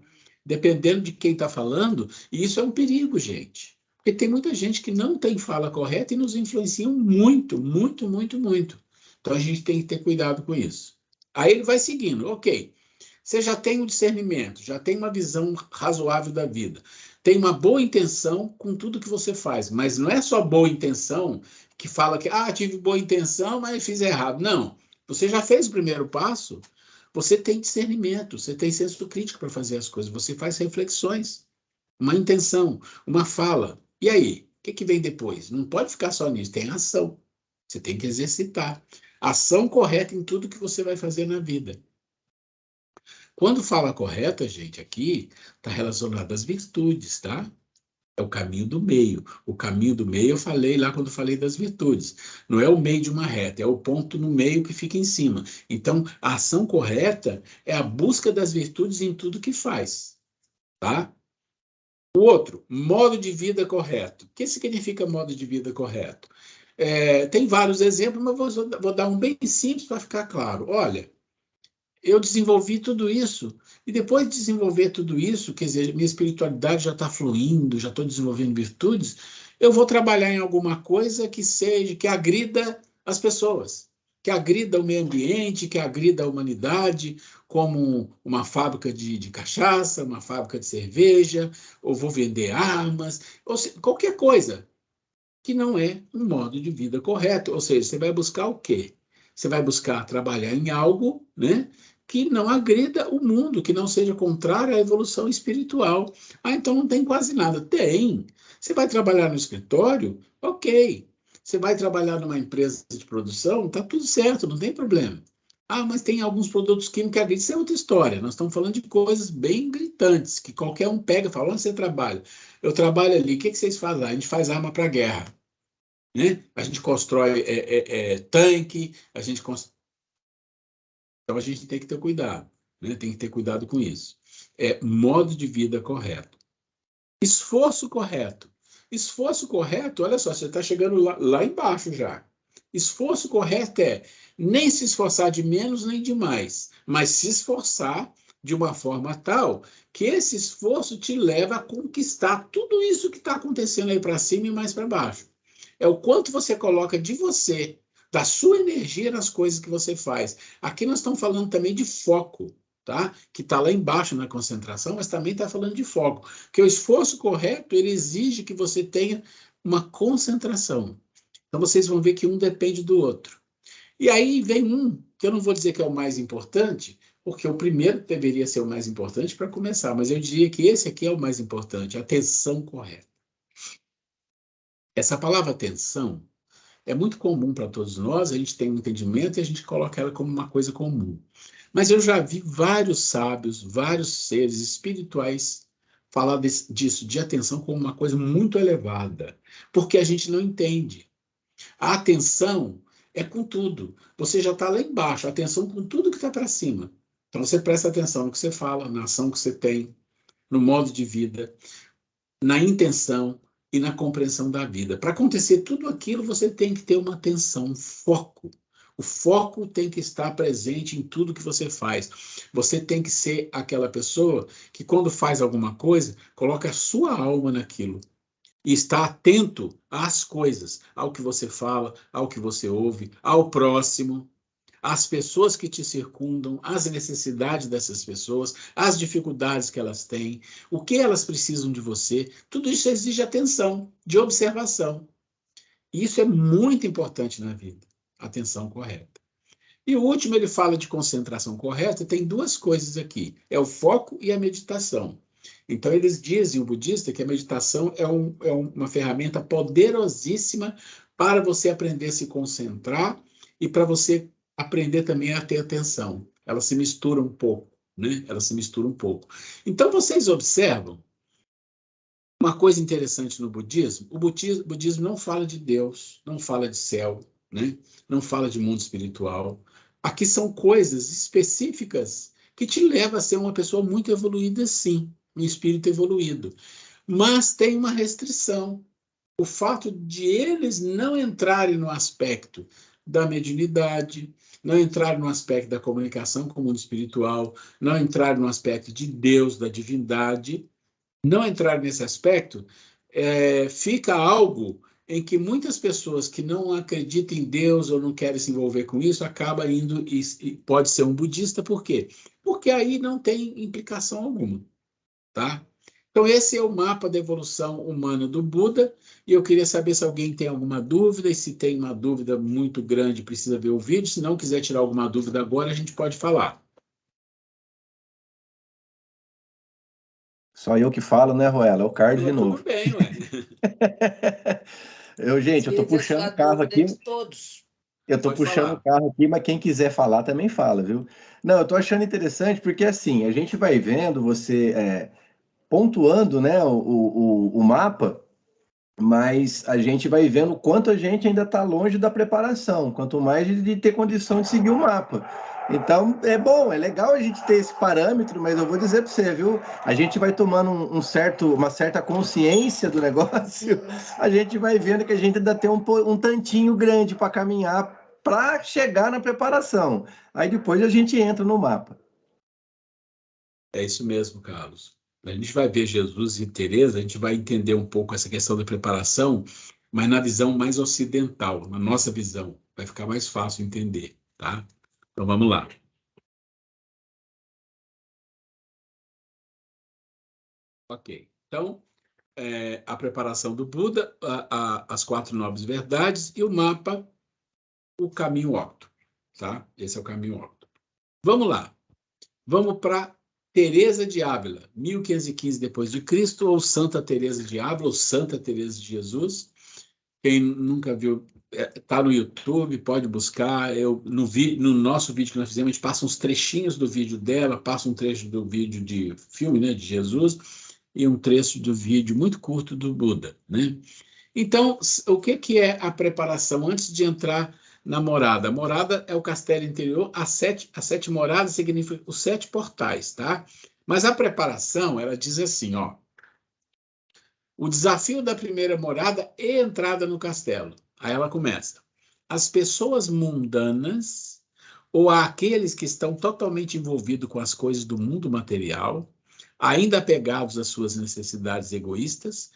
Dependendo de quem está falando, e isso é um perigo, gente. Porque tem muita gente que não tem fala correta e nos influenciam muito, muito, muito, muito. Então a gente tem que ter cuidado com isso. Aí ele vai seguindo. Ok, você já tem um discernimento, já tem uma visão razoável da vida, tem uma boa intenção com tudo que você faz, mas não é só boa intenção que fala que, tive boa intenção, mas fiz errado. Não, você já fez o primeiro passo, você tem discernimento, você tem senso crítico para fazer as coisas, você faz reflexões, uma intenção, uma fala. E aí, o que vem depois? Não pode ficar só nisso, tem ação. Você tem que exercitar. Ação correta em tudo que você vai fazer na vida. Quando fala correta, gente, aqui está relacionado às virtudes, tá? É o caminho do meio. O caminho do meio eu falei lá quando falei das virtudes. Não é o meio de uma reta, é o ponto no meio que fica em cima. Então, a ação correta é a busca das virtudes em tudo que faz, tá? O outro, modo de vida correto. O que significa modo de vida correto? Tem vários exemplos, mas vou dar um bem simples para ficar claro. Olha, eu desenvolvi tudo isso, e depois de desenvolver tudo isso, quer dizer, minha espiritualidade já está fluindo, já estou desenvolvendo virtudes, eu vou trabalhar em alguma coisa que agrida as pessoas, que agrida o meio ambiente, que agrida a humanidade, como uma fábrica de cachaça, uma fábrica de cerveja, ou vou vender armas, ou seja, qualquer coisa que não é um modo de vida correto. Ou seja, você vai buscar o quê? Você vai buscar trabalhar em algo, né, que não agrida o mundo, que não seja contrário à evolução espiritual. Então não tem quase nada. Tem. Você vai trabalhar no escritório? Ok. Você vai trabalhar numa empresa de produção? Tá tudo certo, não tem problema. Mas tem alguns produtos químicos que agridem. Isso é outra história. Nós estamos falando de coisas bem gritantes, que qualquer um pega e fala, onde você trabalha? Eu trabalho ali. O que vocês fazem lá? A gente faz arma para guerra. né? A gente constrói tanque, então a gente tem que ter cuidado, né? Tem que ter cuidado com isso. Modo de vida correto. Esforço correto. Esforço correto, olha só, você está chegando lá embaixo já. Esforço correto nem se esforçar de menos nem de mais, mas se esforçar de uma forma tal que esse esforço te leva a conquistar tudo isso que está acontecendo aí para cima e mais para baixo. É o quanto você coloca de você, da sua energia nas coisas que você faz. Aqui nós estamos falando também de foco, tá? Que está lá embaixo na concentração, mas também está falando de foco. Porque o esforço correto, ele exige que você tenha uma concentração. Então, vocês vão ver que um depende do outro. E aí vem um, que eu não vou dizer que é o mais importante, porque o primeiro deveria ser o mais importante para começar, mas eu diria que esse aqui é o mais importante, a atenção correta. Essa palavra atenção é muito comum para todos nós, a gente tem um entendimento e a gente coloca ela como uma coisa comum. Mas eu já vi vários sábios, vários seres espirituais falar disso, de atenção, como uma coisa muito elevada, porque a gente não entende. A atenção é com tudo. Você já está lá embaixo, a atenção com tudo que está para cima. Então você presta atenção no que você fala, na ação que você tem, no modo de vida, na intenção e na compreensão da vida. Para acontecer tudo aquilo, você tem que ter uma atenção, um foco. O foco tem que estar presente em tudo que você faz. Você tem que ser aquela pessoa que, quando faz alguma coisa, coloca a sua alma naquilo. E está atento às coisas, ao que você fala, ao que você ouve, ao próximo, às pessoas que te circundam, às necessidades dessas pessoas, às dificuldades que elas têm, o que elas precisam de você. Tudo isso exige atenção, de observação. E isso é muito importante na vida, atenção correta. E o último, ele fala de concentração correta, e tem duas coisas aqui, é o foco e a meditação. Então, eles dizem, o budista, que a meditação é uma ferramenta poderosíssima para você aprender a se concentrar e para você aprender também a ter atenção. Ela se mistura um pouco, né? Ela se mistura um pouco. Então, vocês observam uma coisa interessante no budismo. O budismo não fala de Deus, não fala de céu, né? Não fala de mundo espiritual. Aqui são coisas específicas que te levam a ser uma pessoa muito evoluída, sim, um espírito evoluído. Mas tem uma restrição. O fato de eles não entrarem no aspecto da mediunidade, não entrarem no aspecto da comunicação com o mundo espiritual, não entrarem no aspecto de Deus, da divindade, não entrar nesse aspecto, fica algo em que muitas pessoas que não acreditam em Deus ou não querem se envolver com isso, acabam indo e pode ser um budista, por quê? Porque aí não tem implicação alguma, tá? Então, esse é o mapa da evolução humana do Buda, e eu queria saber se alguém tem alguma dúvida, e se tem uma dúvida muito grande, precisa ver o vídeo, se não quiser tirar alguma dúvida agora, a gente pode falar. Só eu que falo, né, Ruela? É o Carlos de novo. Tudo bem, ué. Gente, eu tô puxando o carro aqui. Todos. Eu tô puxando o carro aqui, mas quem quiser falar também fala, viu? Não, eu tô achando interessante porque, assim, a gente vai vendo você pontuando, né, o mapa, mas a gente vai vendo o quanto a gente ainda está longe da preparação, quanto mais de ter condição de seguir o mapa. Então, é bom, é legal a gente ter esse parâmetro, mas eu vou dizer para você, viu? A gente vai tomando uma certa consciência do negócio, a gente vai vendo que a gente ainda tem um tantinho grande para caminhar para chegar na preparação. Aí depois a gente entra no mapa. É isso mesmo, Carlos. A gente vai ver Jesus e Teresa, a gente vai entender um pouco essa questão da preparação, mas na visão mais ocidental, na nossa visão. Vai ficar mais fácil entender, tá? Então, vamos lá. Ok. Então, a preparação do Buda, as 4 nobres verdades e o mapa, o caminho óptimo, tá? Esse é o caminho óptimo. Vamos lá. Vamos para Teresa de Ávila, 1515 depois de Cristo, ou Santa Teresa de Ávila, ou Santa Teresa de Jesus. Quem nunca viu, está no YouTube, pode buscar. No nosso vídeo que nós fizemos, a gente passa uns trechinhos do vídeo dela, passa um trecho do vídeo de filme, né, de Jesus, e um trecho do vídeo muito curto do Buda, né? Então, o que é a preparação antes de entrar na morada? A morada é o castelo interior, as sete moradas significam os 7 portais, tá? Mas a preparação, ela diz assim, ó, o desafio da primeira morada e entrada no castelo. Aí ela começa. As pessoas mundanas ou aqueles que estão totalmente envolvidos com as coisas do mundo material, ainda apegados às suas necessidades egoístas,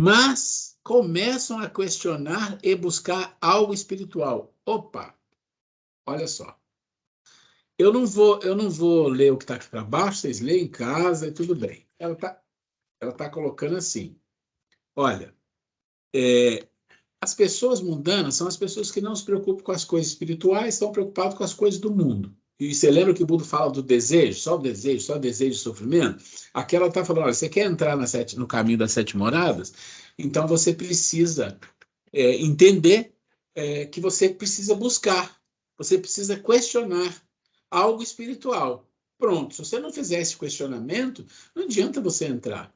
mas começam a questionar e buscar algo espiritual. Opa, olha só. Eu não vou ler o que está aqui para baixo, vocês leem em casa e tudo bem. Ela tá colocando assim. Olha, as pessoas mundanas são as pessoas que não se preocupam com as coisas espirituais, estão preocupadas com as coisas do mundo. E você lembra que o Buda fala do desejo, só desejo de sofrimento? Aqui ela está falando, olha, você quer entrar no caminho das 7 moradas? Então você precisa entender que você precisa buscar, você precisa questionar algo espiritual. Pronto, se você não fizer esse questionamento, não adianta você entrar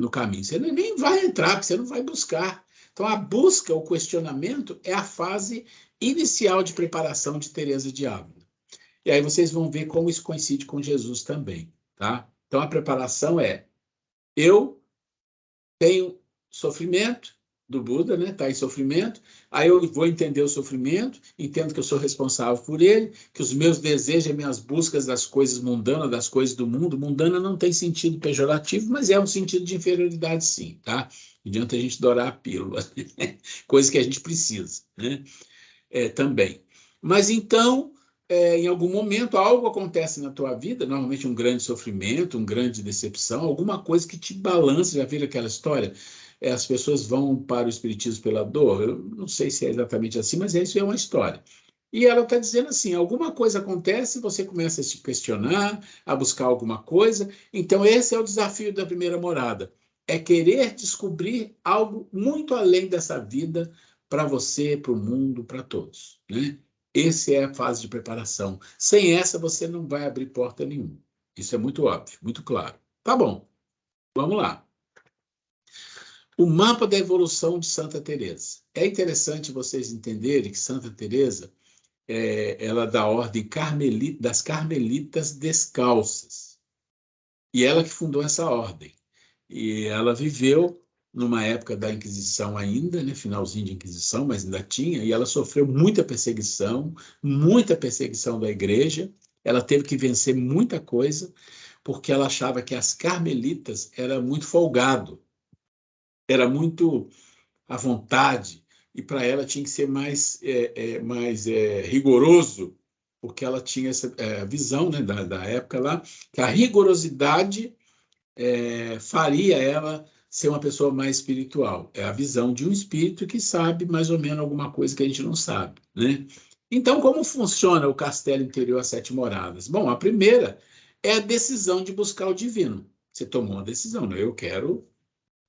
no caminho. Você nem vai entrar, porque você não vai buscar. Então, a busca, o questionamento, é a fase inicial de preparação de Teresa de Ávila. E aí vocês vão ver como isso coincide com Jesus também, tá? Então, a preparação é, eu tenho sofrimento do Buda, né? Está em sofrimento, aí eu vou entender o sofrimento, entendo que eu sou responsável por ele, que os meus desejos e minhas buscas das coisas mundanas, das coisas do mundo, mundana não tem sentido pejorativo, mas é um sentido de inferioridade sim, tá? Não adianta a gente dourar a pílula, coisa que a gente precisa, né? Também. Mas então, em algum momento, algo acontece na tua vida, normalmente um grande sofrimento, uma grande decepção, alguma coisa que te balança, já viram aquela história? As pessoas vão para o espiritismo pela dor. Eu não sei se é exatamente assim, mas isso é uma história. E ela está dizendo assim, alguma coisa acontece, você começa a se questionar, a buscar alguma coisa. Então, esse é o desafio da primeira morada. É querer descobrir algo muito além dessa vida para você, para o mundo, para todos, né? Essa é a fase de preparação. Sem essa, você não vai abrir porta nenhuma. Isso é muito óbvio, muito claro. Tá bom, vamos lá. O mapa da evolução de Santa Teresa. É interessante vocês entenderem que Santa Teresa ela é da ordem das Carmelitas Descalças. E ela que fundou essa ordem. E ela viveu numa época da Inquisição ainda, né, finalzinho de Inquisição, mas ainda tinha, e ela sofreu muita perseguição da igreja. Ela teve que vencer muita coisa, porque ela achava que as carmelitas era muito folgado, era muito à vontade, e para ela tinha que ser mais rigoroso, porque ela tinha essa visão, né, da época lá, que a rigorosidade faria ela ser uma pessoa mais espiritual. É a visão de um espírito que sabe mais ou menos alguma coisa que a gente não sabe, né? Então, como funciona o castelo interior às 7 moradas? Bom, a primeira é a decisão de buscar o divino. Você tomou uma decisão, né? Eu quero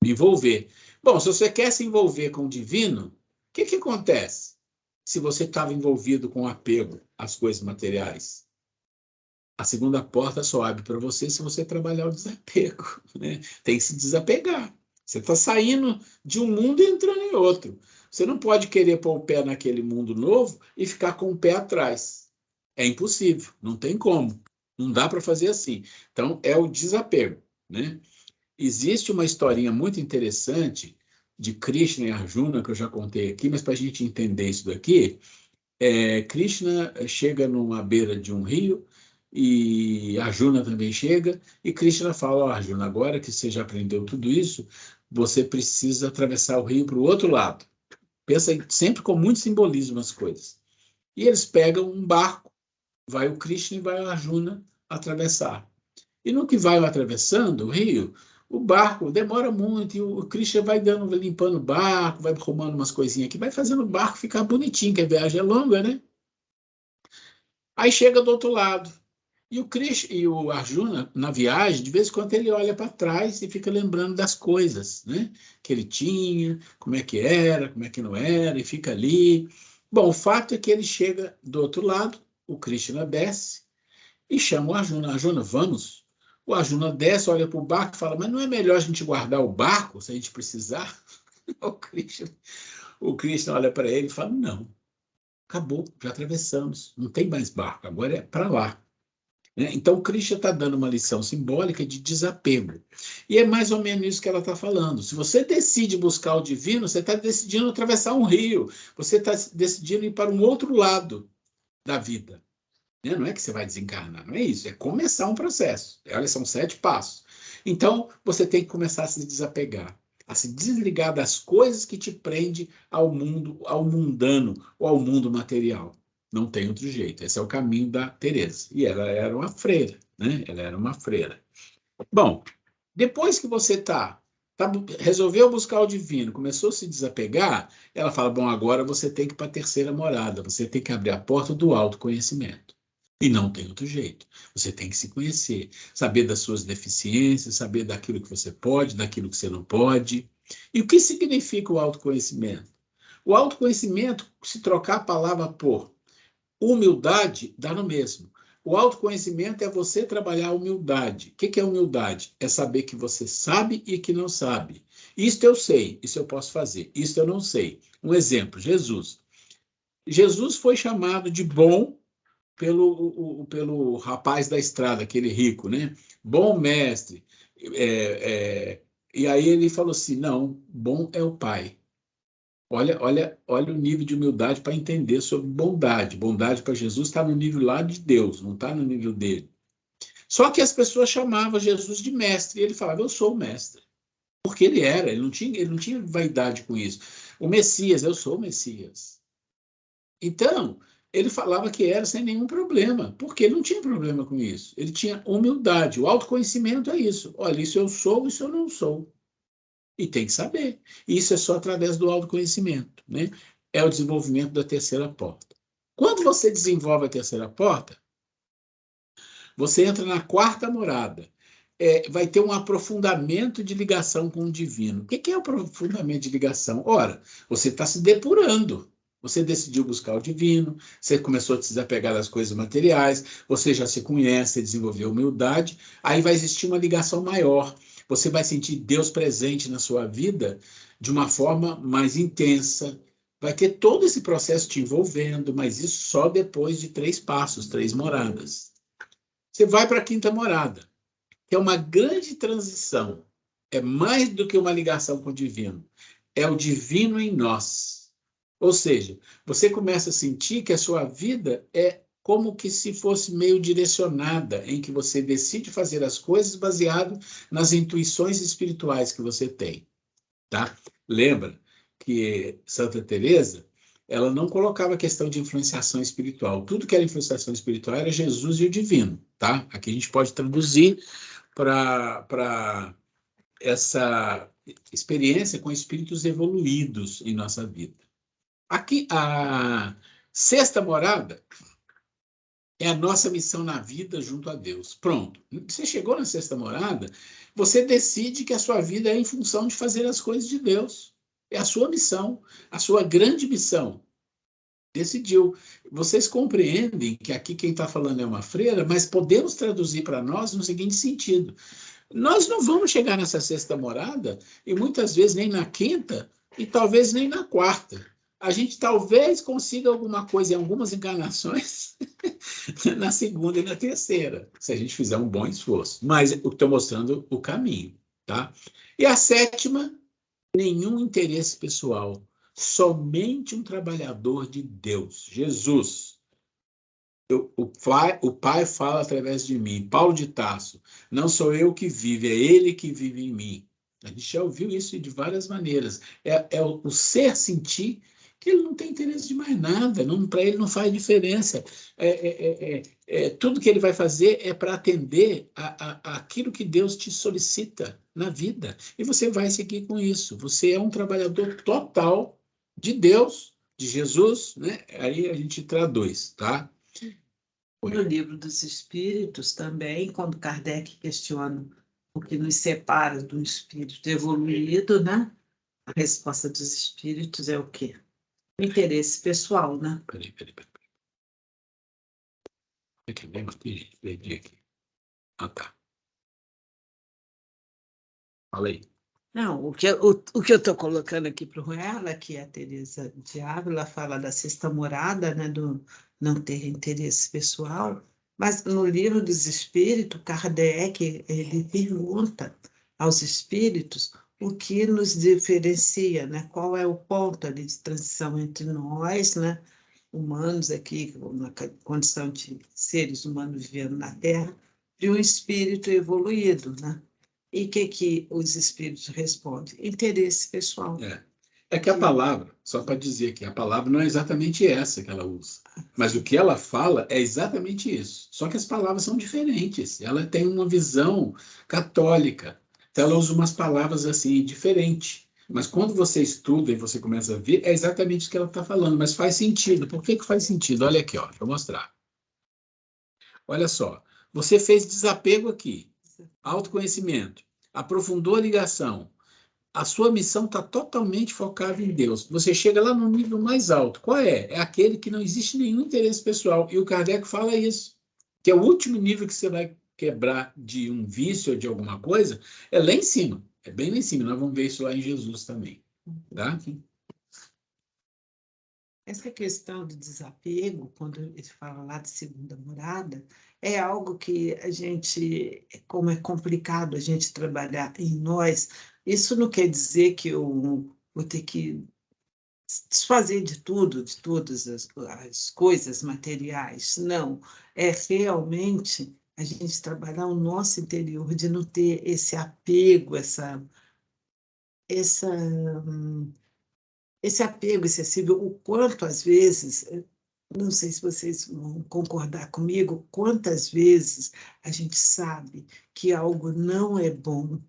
me envolver. Bom, se você quer se envolver com o divino, o que acontece se você estava envolvido com apego às coisas materiais? A segunda porta só abre para você se você trabalhar o desapego, né? Tem que se desapegar. Você está saindo de um mundo e entrando em outro. Você não pode querer pôr o pé naquele mundo novo e ficar com o pé atrás. É impossível, não tem como. Não dá para fazer assim. Então, é o desapego, né? Existe uma historinha muito interessante de Krishna e Arjuna, que eu já contei aqui, mas para a gente entender isso daqui, Krishna chega numa beira de um rio, e Arjuna também chega, e Krishna fala, oh, Arjuna, agora que você já aprendeu tudo isso, você precisa atravessar o rio para o outro lado. Pensa sempre com muito simbolismo as coisas. E eles pegam um barco, vai o Krishna e vai o Arjuna atravessar. E no que vai atravessando o rio, o barco demora muito, e o Krishna vai limpando o barco, vai arrumando umas coisinhas aqui, vai fazendo o barco ficar bonitinho, que a viagem é longa, né? Aí chega do outro lado. E o Krishna e o Arjuna, na viagem, de vez em quando ele olha para trás e fica lembrando das coisas, né? Que ele tinha, como é que era, como é que não era, e fica ali. Bom, o fato é que ele chega do outro lado, o Krishna desce e chama o Arjuna. Arjuna, vamos? O Arjuna desce, olha para o barco e fala, mas não é melhor a gente guardar o barco se a gente precisar? O Krishna olha para ele e fala, não, acabou, já atravessamos, não tem mais barco, agora é para lá. Né? Então, o Krishna está dando uma lição simbólica de desapego. E é mais ou menos isso que ela está falando. Se você decide buscar o divino, você está decidindo atravessar um rio, você está decidindo ir para um outro lado da vida. Né? Não é que você vai desencarnar, não é isso, é começar um processo. Olha, são 7 passos. Então, você tem que começar a se desapegar, a se desligar das coisas que te prendem ao mundo, ao mundano ou ao mundo material. Não tem outro jeito. Esse é o caminho da Teresa. E ela era uma freira, né? Ela era uma freira. Bom, depois que você resolveu buscar o divino, começou a se desapegar, ela fala, bom, agora você tem que ir para a terceira morada, você tem que abrir a porta do autoconhecimento. E não tem outro jeito. Você tem que se conhecer, saber das suas deficiências, saber daquilo que você pode, daquilo que você não pode. E o que significa o autoconhecimento? O autoconhecimento, se trocar a palavra por humildade, dá no mesmo. O autoconhecimento é você trabalhar a humildade. O que é humildade? É saber que você sabe e que não sabe. Isto eu sei, isso eu posso fazer, isto eu não sei. Um exemplo, Jesus. Jesus foi chamado de bom pelo rapaz da estrada, aquele rico, né? Bom mestre. E aí ele falou assim, não, bom é o Pai. Olha o nível de humildade para entender sobre bondade. Bondade para Jesus está no nível lá de Deus, não está no nível dele. Só que as pessoas chamavam Jesus de mestre, e ele falava, eu sou o mestre. Porque ele não tinha vaidade com isso. O Messias, eu sou o Messias. Então, ele falava que era sem nenhum problema, porque ele não tinha problema com isso. Ele tinha humildade. O autoconhecimento é isso. Olha, isso eu sou, isso eu não sou. E tem que saber. Isso é só através do autoconhecimento, né? É o desenvolvimento da terceira porta. Quando você desenvolve a terceira porta, você entra na quarta morada. Vai ter um aprofundamento de ligação com o divino. O que é o aprofundamento de ligação? Ora, você está se depurando. Você decidiu buscar o divino, você começou a se desapegar das coisas materiais, você já se conhece, desenvolveu humildade, aí vai existir uma ligação maior. Você vai sentir Deus presente na sua vida de uma forma mais intensa. Vai ter todo esse processo te envolvendo, mas isso só depois de 3 passos, 3 moradas. Você vai para a quinta morada, que é uma grande transição. É mais do que uma ligação com o divino. É o divino em nós. Ou seja, você começa a sentir que a sua vida é como que se fosse meio direcionada, em que você decide fazer as coisas baseado nas intuições espirituais que você tem. Tá? Lembra que Santa Teresa, ela não colocava a questão de influenciação espiritual. Tudo que era influenciação espiritual era Jesus e o divino, tá? Aqui a gente pode traduzir para essa experiência com espíritos evoluídos em nossa vida. Aqui, a sexta morada é a nossa missão na vida junto a Deus. Pronto. Você chegou na sexta morada, você decide que a sua vida é em função de fazer as coisas de Deus. É a sua missão, a sua grande missão. Decidiu. Vocês compreendem que aqui quem está falando é uma freira, mas podemos traduzir para nós no seguinte sentido. Nós não vamos chegar nessa sexta morada, e muitas vezes nem na quinta, e talvez nem na quarta. A gente talvez consiga alguma coisa em algumas encarnações na segunda e na terceira, se a gente fizer um bom esforço. Mas eu estou mostrando o caminho, tá? E a sétima, nenhum interesse pessoal, somente um trabalhador de Deus, Jesus. O Pai fala através de mim. Paulo de Tarso, não sou eu que vive, é Ele que vive em mim. A gente já ouviu isso de várias maneiras. É o ser sentir que ele não tem interesse de mais nada, para ele não faz diferença. Tudo que ele vai fazer é para atender aquilo que Deus te solicita na vida. E você vai seguir com isso. Você é um trabalhador total de Deus, de Jesus, né? Aí a gente traduz, tá? No Livro dos Espíritos também, quando Kardec questiona o que nos separa do espírito evoluído, né? A resposta dos espíritos é o quê? O interesse pessoal, né? Peraí. É que lembra aqui, gente? Perdi aqui. Ah, tá. Fala aí. Não, o que eu estou colocando aqui para o Ruela, que a Teresa de Ávila fala da sexta morada, né, do não ter interesse pessoal, mas no livro dos Espíritos, Kardec, ele pergunta aos espíritos o que nos diferencia, né, qual é o ponto ali de transição entre nós, né, humanos aqui, na condição de seres humanos vivendo na Terra, de um espírito evoluído, né? E o que os espíritos respondem? Interesse pessoal. É que a palavra, só para dizer que a palavra não é exatamente essa que ela usa, mas o que ela fala é exatamente isso. Só que as palavras são diferentes. Ela tem uma visão católica. Então ela usa umas palavras assim diferentes. Mas quando você estuda e você começa a ver, é exatamente o que ela está falando. Mas faz sentido. Por que faz sentido? Olha aqui, ó, deixa eu mostrar. Olha só. Você fez desapego aqui, autoconhecimento, aprofundou a ligação. A sua missão está totalmente focada em Deus. Você chega lá no nível mais alto. Qual é? É aquele que não existe nenhum interesse pessoal. E o Kardec fala isso, que é o último nível que você vai quebrar de um vício ou de alguma coisa, é lá em cima. É bem lá em cima. Nós vamos ver isso lá em Jesus também. Tá? Essa questão do desapego, quando ele fala lá de segunda morada, é algo que a gente, como é complicado a gente trabalhar em nós, isso não quer dizer que eu vou ter que desfazer de tudo, de todas as coisas materiais. Não, é realmente a gente trabalhar o nosso interior, de não ter esse apego, essa esse apego excessivo, o quanto às vezes, não sei se vocês vão concordar comigo, quantas vezes a gente sabe que algo não é bom,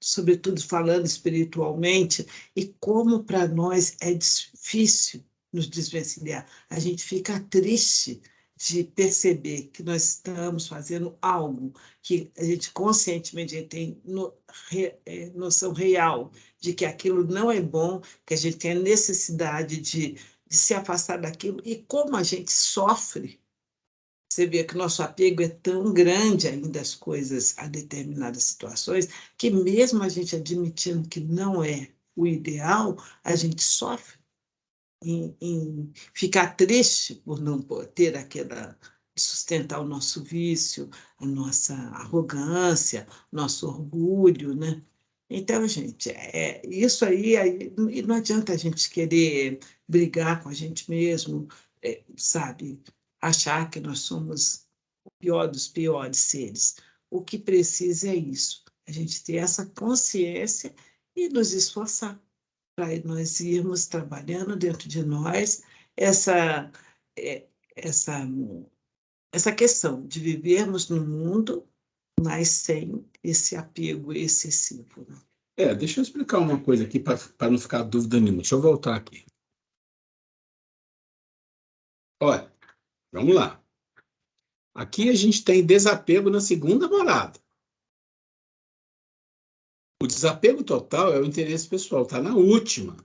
sobretudo falando espiritualmente, e como para nós é difícil nos desvencilhar. A gente fica triste de perceber que nós estamos fazendo algo que a gente conscientemente tem noção real de que aquilo não é bom, que a gente tem a necessidade de se afastar daquilo, e como a gente sofre. Você vê que o nosso apego é tão grande ainda às coisas, a determinadas situações, que mesmo a gente admitindo que não é o ideal, a gente sofre em ficar triste por não ter aquela sustentar o nosso vício, a nossa arrogância, nosso orgulho, né? Então, gente, isso aí, e não adianta a gente querer brigar com a gente mesmo, sabe? Achar que nós somos o pior dos piores seres. O que precisa é isso, a gente ter essa consciência e nos esforçar para nós irmos trabalhando dentro de nós essa, essa, essa questão de vivermos no mundo, mas sem esse apego excessivo. Deixa eu explicar uma coisa aqui para não ficar dúvida nenhuma. Deixa eu voltar aqui. Olha, vamos lá. Aqui a gente tem desapego na segunda morada. O desapego total é o interesse pessoal, está na última.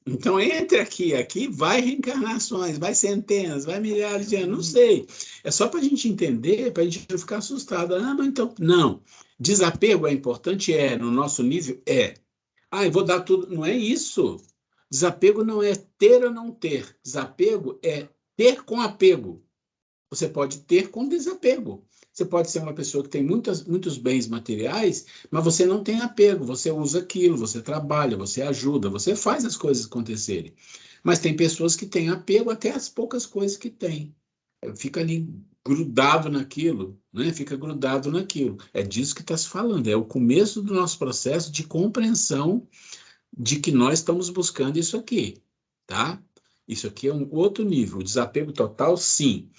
Então, entre aqui e aqui, vai reencarnações, vai centenas, vai milhares de anos, não sei. É só para a gente entender, para a gente não ficar assustado. Ah, mas então, não. Desapego é importante? No nosso nível, é. Ah, eu vou dar tudo. Não é isso. Desapego não é ter ou não ter. Desapego é ter com apego. Você pode ter com desapego. Você pode ser uma pessoa que tem muitos bens materiais, mas você não tem apego. Você usa aquilo, você trabalha, você ajuda, você faz as coisas acontecerem. Mas tem pessoas que têm apego até às poucas coisas que têm. Fica ali grudado naquilo, né? Fica grudado naquilo. É disso que está se falando. É o começo do nosso processo de compreensão de que nós estamos buscando isso aqui, tá? Isso aqui é um outro nível. O desapego total, sim.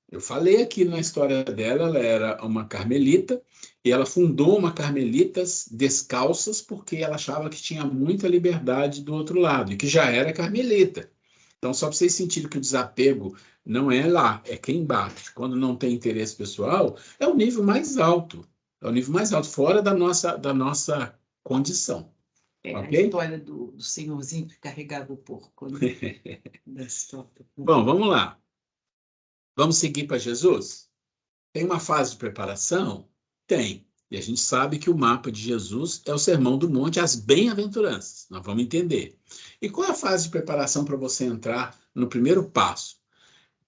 Eu falei aqui na história dela, ela era uma carmelita, e ela fundou uma Carmelitas Descalças porque ela achava que tinha muita liberdade do outro lado, e que já era carmelita. Então, só para vocês sentirem que o desapego não é lá, é aqui embaixo. Quando não tem interesse pessoal, é o nível mais alto. É o nível mais alto, fora da nossa condição. A Ok? história do senhorzinho que carregava o porco, né? Bom, vamos lá. Vamos seguir para Jesus? Tem uma fase de preparação? Tem. E a gente sabe que o mapa de Jesus é o Sermão do Monte, as bem-aventuranças. Nós vamos entender. E qual é a fase de preparação para você entrar no primeiro passo?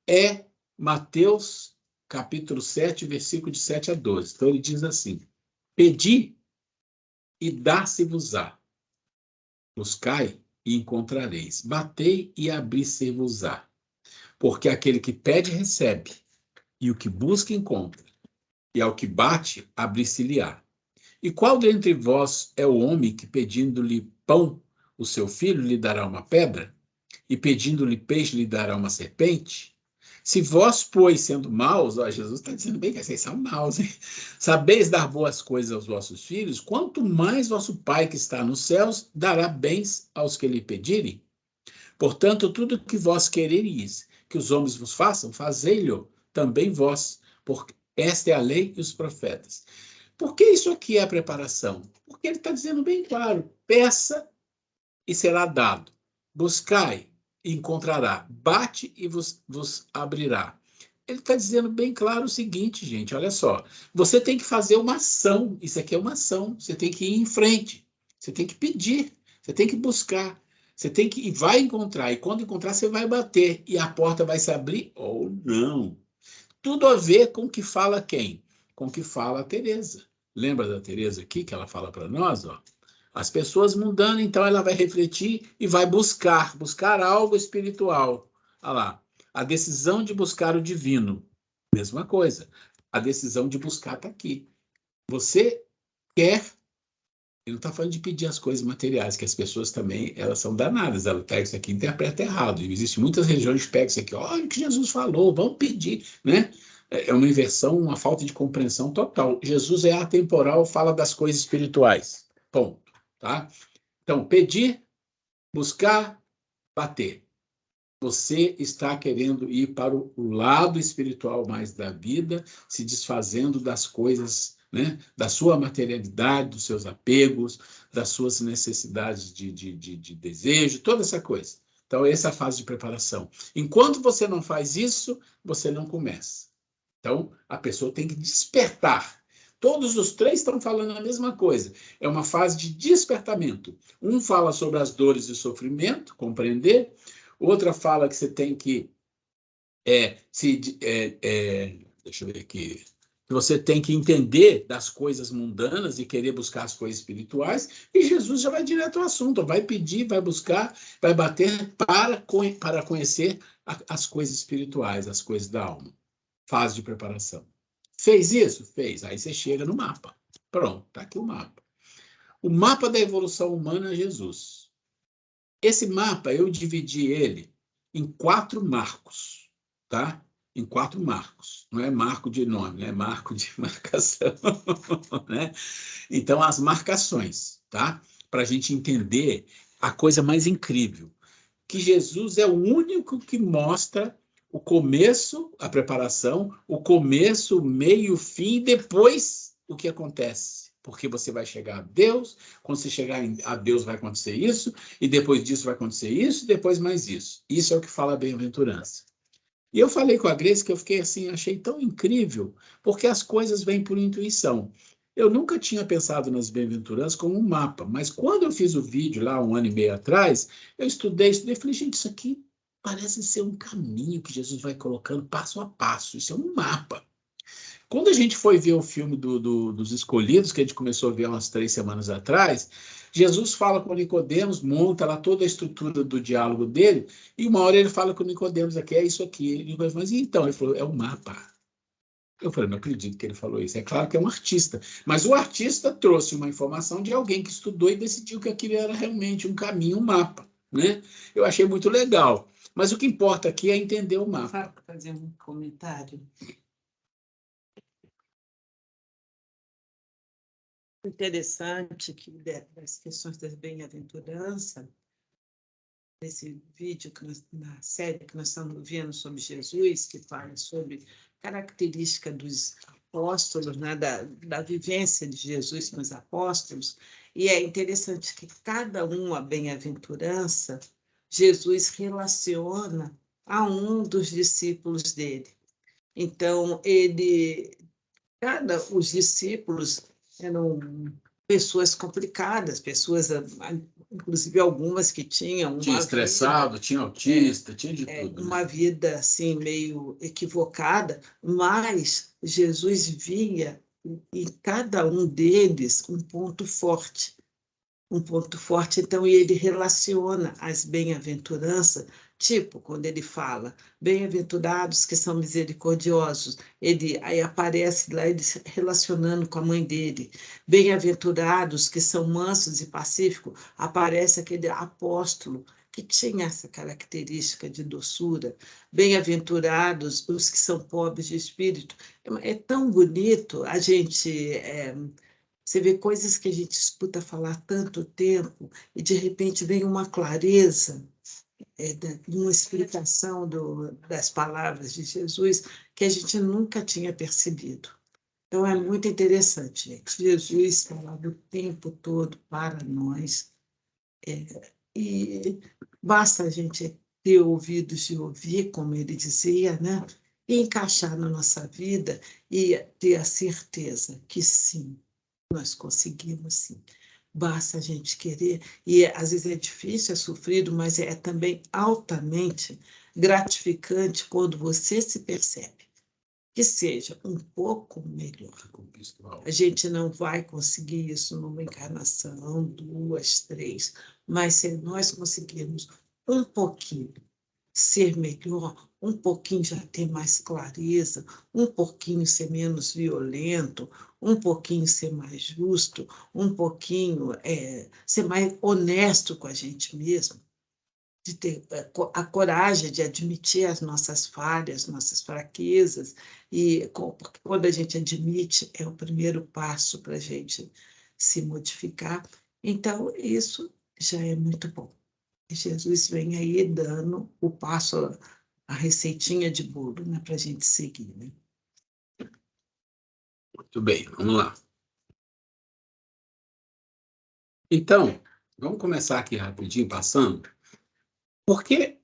É Mateus, capítulo 7, versículo de 7 a 12. Então, ele diz assim: pedi e dar-se-vos-á. Buscai e encontrareis. Batei e abrir-se-vos-á. Porque aquele que pede, recebe. E o que busca, encontra. E ao que bate, abrir-se-lhe-á. E qual dentre vós é o homem que, pedindo-lhe pão, o seu filho lhe dará uma pedra? E pedindo-lhe peixe, lhe dará uma serpente? Se vós, pois, sendo maus, ó, Jesus está dizendo bem que vocês são maus, hein? Sabeis dar boas coisas aos vossos filhos, quanto mais vosso Pai que está nos céus dará bens aos que lhe pedirem? Portanto, tudo que vós quereis que os homens vos façam, fazei-lhe também vós, porque esta é a lei e os profetas. Por que isso aqui é a preparação? Porque ele está dizendo bem claro: peça e será dado. Buscai e encontrará. Bate e vos abrirá. Ele está dizendo bem claro o seguinte, gente, olha só. Você tem que fazer uma ação. Isso aqui é uma ação. Você tem que ir em frente. Você tem que pedir. Você tem que buscar. Você tem que... E vai encontrar. E quando encontrar, você vai bater. E a porta vai se abrir ou não. Tudo a ver com o que fala quem? Com o que fala a Teresa. Lembra da Teresa aqui, que ela fala para nós? Ó? As pessoas mudando, então ela vai refletir e vai buscar algo espiritual. Olha lá, a decisão de buscar o divino. Mesma coisa. A decisão de buscar está aqui. Você quer... Ele não está falando de pedir as coisas materiais, que as pessoas também, elas são danadas. Ela pega isso aqui e interpreta errado. E existem muitas religiões que pegam isso aqui. Olha o que Jesus falou, vamos pedir, né? É uma inversão, uma falta de compreensão total. Jesus é atemporal, fala das coisas espirituais. Ponto. Tá? Então, pedir, buscar, bater. Você está querendo ir para o lado espiritual mais da vida, se desfazendo das coisas, né? Da sua materialidade, dos seus apegos, das suas necessidades de desejo, toda essa coisa. Então, essa é a fase de preparação. Enquanto você não faz isso, você não começa. Então, a pessoa tem que despertar. Todos os três estão falando a mesma coisa. É uma fase de despertamento. Um fala sobre as dores e sofrimento, compreender. Outra fala que você tem que deixa eu ver aqui. Que você tem que entender das coisas mundanas e querer buscar as coisas espirituais. E Jesus já vai direto ao assunto. Vai pedir, vai buscar, vai bater para conhecer as coisas espirituais, as coisas da alma. Fase de preparação. Fez isso? Fez. Aí você chega no mapa. Pronto, está aqui o mapa. O mapa da evolução humana é Jesus. Esse mapa, eu dividi ele em 4 marcos, tá? Em 4 marcos. Não é marco de nome, é marco de marcação, né? Então, as marcações, tá? Para a gente entender a coisa mais incrível. Que Jesus é o único que mostra o começo, a preparação, o começo, o meio, o fim, e depois o que acontece. Porque você vai chegar a Deus, quando você chegar a Deus vai acontecer isso, e depois disso vai acontecer isso, e depois mais isso. Isso é o que fala a bem-aventurança. E eu falei com a Grace que eu fiquei assim, achei tão incrível, porque as coisas vêm por intuição. Eu nunca tinha pensado nas bem-aventuranças como um mapa, mas quando eu fiz o vídeo lá 1 ano e meio atrás, eu estudei e falei, gente, isso aqui parece ser um caminho que Jesus vai colocando passo a passo, isso é um mapa. Quando a gente foi ver o filme dos Escolhidos, que a gente começou a ver umas 3 semanas atrás, Jesus fala com Nicodemos, monta lá toda a estrutura do diálogo dele, e uma hora ele fala com Nicodemos aqui, é isso aqui. Ele falou, mas então? Ele falou, é um mapa. Eu falei, não acredito que ele falou isso. É claro que é um artista, mas o artista trouxe uma informação de alguém que estudou e decidiu que aquilo era realmente um caminho, um mapa, né? Eu achei muito legal. Mas o que importa aqui é entender o mapa. Vou fazer um comentário. Interessante que das questões das bem-aventuranças, nesse vídeo, na série que nós estamos vendo sobre Jesus, que fala sobre característica dos apóstolos, né, da vivência de Jesus com os apóstolos, e é interessante que cada uma bem-aventurança, Jesus relaciona a um dos discípulos dele. Então, os discípulos eram pessoas complicadas, pessoas, inclusive algumas que tinham tinha estressado, tinha autista, tinha de tudo. Uma vida assim meio equivocada, mas Jesus via em cada um deles um ponto forte. Então ele relaciona as bem-aventuranças, tipo, quando ele fala, bem-aventurados que são misericordiosos, ele aí aparece lá ele se relacionando com a mãe dele, bem-aventurados que são mansos e pacíficos, aparece aquele apóstolo que tinha essa característica de doçura, bem-aventurados os que são pobres de espírito. É tão bonito a gente você vê coisas que a gente escuta falar há tanto tempo e, de repente, vem uma clareza, uma explicação das palavras de Jesus que a gente nunca tinha percebido. Então, é muito interessante, gente. Jesus falava o tempo todo para nós. E basta a gente ter ouvidos de ouvir, como ele dizia, né? E encaixar na nossa vida e ter a certeza que sim, nós conseguimos, sim. Basta a gente querer, e às vezes é difícil, é sofrido, mas é também altamente gratificante quando você se percebe que seja um pouco melhor. A gente não vai conseguir isso numa encarnação, 2, 3, mas se nós conseguirmos um pouquinho ser melhor, um pouquinho já ter mais clareza, um pouquinho ser menos violento, um pouquinho ser mais justo, um pouquinho ser mais honesto com a gente mesmo, de ter a coragem de admitir as nossas falhas, nossas fraquezas, e porque quando a gente admite, é o primeiro passo para a gente se modificar. Então, isso já é muito bom. Jesus vem aí dando o passo, a receitinha de bolo, né, para a gente seguir. Né? Muito bem, vamos lá. Então, vamos começar aqui rapidinho, passando. Por que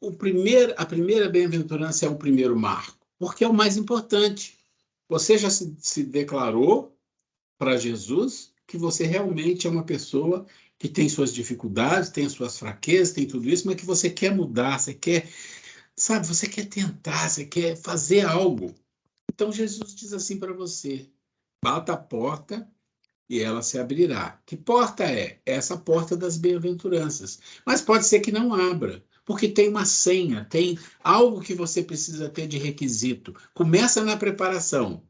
a primeira bem-aventurança é o primeiro marco? Porque é o mais importante. Você já se declarou para Jesus que você realmente é uma pessoa que tem suas dificuldades, tem suas fraquezas, tem tudo isso, mas que você quer mudar, você quer, sabe, você quer tentar, você quer fazer algo. Então Jesus diz assim para você: bata a porta e ela se abrirá. Que porta é? Essa porta das bem-aventuranças. Mas pode ser que não abra, porque tem uma senha, tem algo que você precisa ter de requisito. Começa na preparação,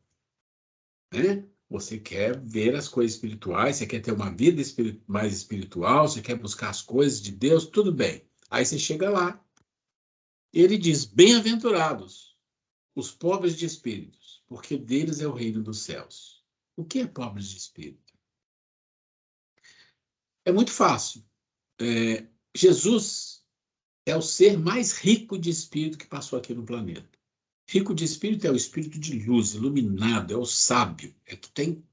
né? Você quer ver as coisas espirituais, você quer ter uma vida mais espiritual, você quer buscar as coisas de Deus, tudo bem. Aí você chega lá. Ele diz: bem-aventurados os pobres de espíritos, porque deles é o reino dos céus. O que é pobres de espírito? É muito fácil. Jesus é o ser mais rico de espírito que passou aqui no planeta. Rico de espírito é o espírito de luz, iluminado, é o sábio, é que tem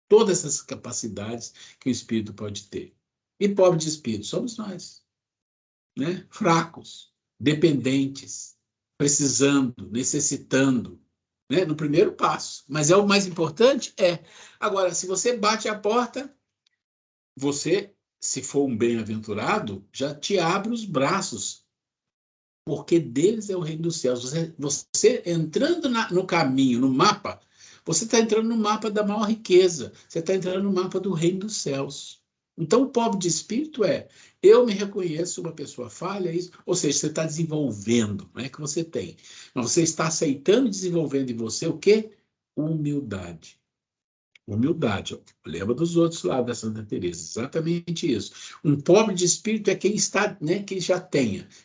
todas essas capacidades que o espírito pode ter. E pobre de espírito somos nós, né? Fracos, dependentes, precisando, necessitando, né? No primeiro passo. Mas é o mais importante? É. Agora, se você bate a porta, você, se for um bem-aventurado, já te abre os braços, porque deles é o reino dos céus. Você entrando no caminho, no mapa, você está entrando no mapa da maior riqueza, você está entrando no mapa do reino dos céus. Então, o pobre de espírito eu me reconheço uma pessoa falha, isso, ou seja, você está desenvolvendo, não é que você tem, mas você está aceitando e desenvolvendo em você o quê? Humildade. Humildade. Lembra dos outros lá da Santa Teresa, exatamente isso. Um pobre de espírito é quem está, né, que já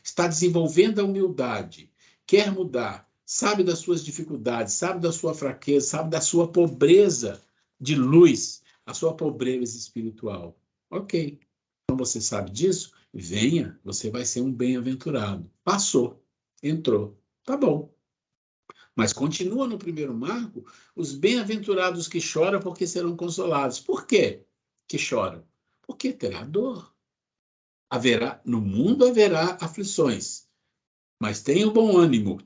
está desenvolvendo a humildade, quer mudar, sabe das suas dificuldades, sabe da sua fraqueza, sabe da sua pobreza de luz, a sua pobreza espiritual. Ok. Então você sabe disso? Venha, você vai ser um bem-aventurado. Passou, entrou. Tá bom. Mas continua no primeiro marco, os bem-aventurados que choram porque serão consolados. Por quê que choram? Porque terá dor. No mundo haverá aflições, mas tenham bom ânimo,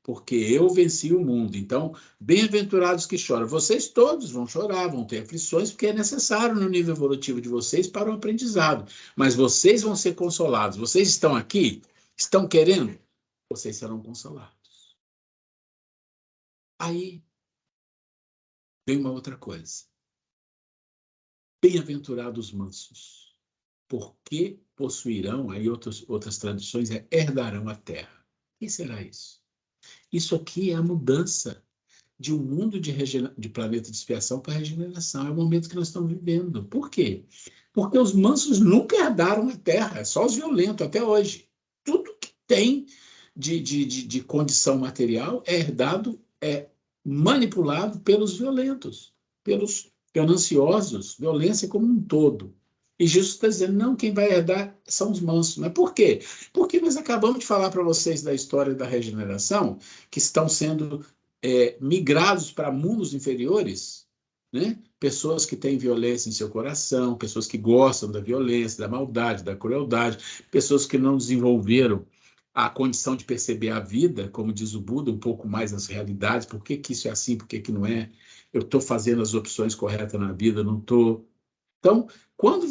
porque eu venci o mundo. Então, bem-aventurados que choram. Vocês todos vão chorar, vão ter aflições, porque é necessário no nível evolutivo de vocês para o aprendizado. Mas vocês vão ser consolados. Vocês estão aqui? Estão querendo? Vocês serão consolados. Aí, vem uma outra coisa. Bem-aventurados mansos, porque possuirão, aí outras traduções herdarão a terra. O que será isso? Isso aqui é a mudança de um mundo de planeta de expiação para regeneração. É o momento que nós estamos vivendo. Por quê? Porque os mansos nunca herdaram a terra, só os violentos até hoje. Tudo que tem de condição material é herdado, é manipulado pelos violentos, pelos gananciosos, violência como um todo. E Jesus está dizendo, não, quem vai herdar são os mansos. Mas por quê? Porque nós acabamos de falar para vocês da história da regeneração, que estão sendo migrados para mundos inferiores, né? Pessoas que têm violência em seu coração, pessoas que gostam da violência, da maldade, da crueldade, pessoas que não desenvolveram a condição de perceber a vida, como diz o Buda, um pouco mais nas realidades, por que isso é assim, por que não é, eu estou fazendo as opções corretas na vida, não estou. Então, quando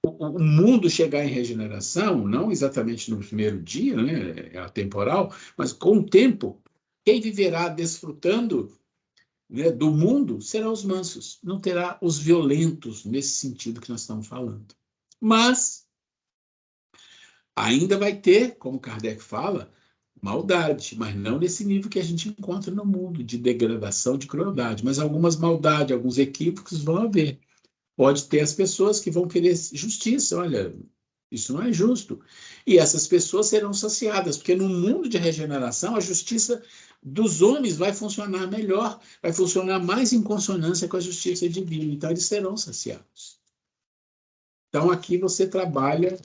o mundo chegar em regeneração, não exatamente no primeiro dia, né, é atemporal, mas com o tempo, quem viverá desfrutando, né, do mundo serão os mansos, não terá os violentos, nesse sentido que nós estamos falando. Mas ainda vai ter, como Kardec fala, maldade, mas não nesse nível que a gente encontra no mundo, de degradação, de crueldade, mas algumas maldades, alguns equívocos vão haver. Pode ter as pessoas que vão querer justiça, olha, isso não é justo. E essas pessoas serão saciadas, porque no mundo de regeneração, a justiça dos homens vai funcionar melhor, vai funcionar mais em consonância com a justiça divina, então eles serão saciados. Então aqui você trabalha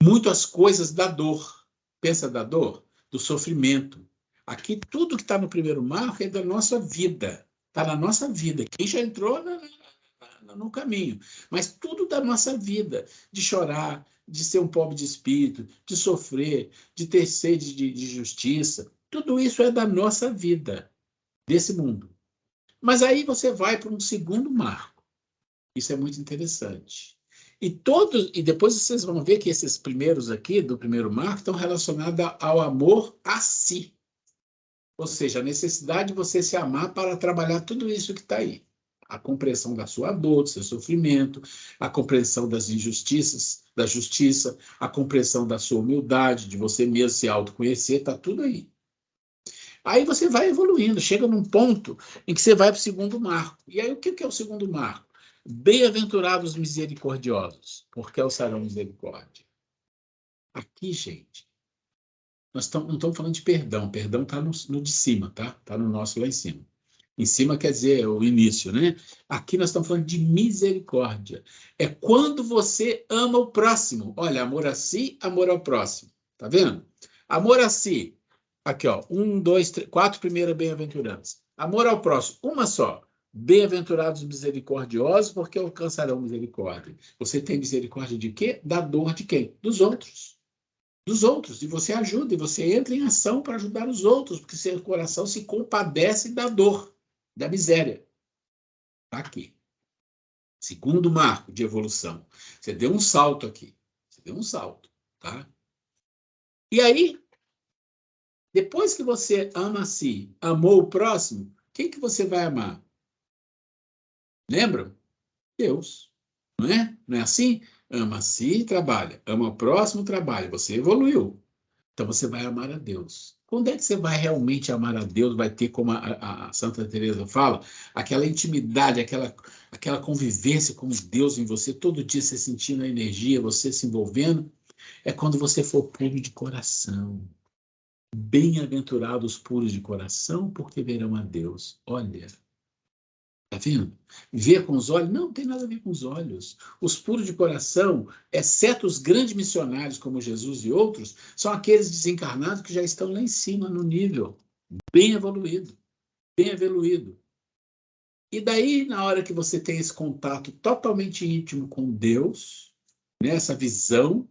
muito as coisas da dor. Pensa da dor? Do sofrimento. Aqui tudo que está no primeiro marco é da nossa vida, está na nossa vida. Quem já entrou no caminho, mas tudo da nossa vida, de chorar, de ser um pobre de espírito, de sofrer, de ter sede de justiça, tudo isso é da nossa vida, desse mundo. Mas aí você vai para um segundo marco, isso é muito interessante. E depois vocês vão ver que esses primeiros aqui, do primeiro marco, estão relacionados ao amor a si, ou seja, a necessidade de você se amar para trabalhar tudo isso que está aí. A compreensão da sua dor, do seu sofrimento, a compreensão das injustiças, da justiça, a compreensão da sua humildade, de você mesmo se autoconhecer, está tudo aí. Aí você vai evoluindo, chega num ponto em que você vai para o segundo marco. E aí o que é o segundo marco? Bem-aventurados misericordiosos, porque alçarão misericórdia. Aqui, gente, nós não estamos falando de perdão, perdão está no de cima, tá? Está no nosso lá em cima. Em cima quer dizer o início, né? Aqui nós estamos falando de misericórdia. É quando você ama o próximo. Olha, amor a si, amor ao próximo. Tá vendo? Amor a si. Aqui, ó. 1, 2, 3, 4 primeiras bem-aventuranças. Amor ao próximo. Uma só. Bem-aventurados misericordiosos, porque alcançarão misericórdia. Você tem misericórdia de quê? Da dor de quem? Dos outros. Dos outros. E você ajuda, e você entra em ação para ajudar os outros, porque seu coração se compadece da dor, da miséria. Está aqui. Segundo marco de evolução. Você deu um salto aqui. Você deu um salto, tá? E aí, depois que você ama a si, amou o próximo, quem que você vai amar? Lembram? Deus. Não é? Não é assim? Ama a si e trabalha. Ama o próximo, trabalha. Você evoluiu. Então você vai amar a Deus. Quando é que você vai realmente amar a Deus? Vai ter, como a Santa Teresa fala, aquela intimidade, aquela convivência com Deus em você, todo dia você sentindo a energia, você se envolvendo. É quando você for puro de coração. Bem-aventurados puros de coração, porque verão a Deus. Olha, tá vendo? Ver com os olhos? Não tem nada a ver com os olhos. Os puros de coração, exceto os grandes missionários como Jesus e outros, são aqueles desencarnados que já estão lá em cima, no nível bem evoluído, bem evoluído. E daí, na hora que você tem esse contato totalmente íntimo com Deus, né, essa visão,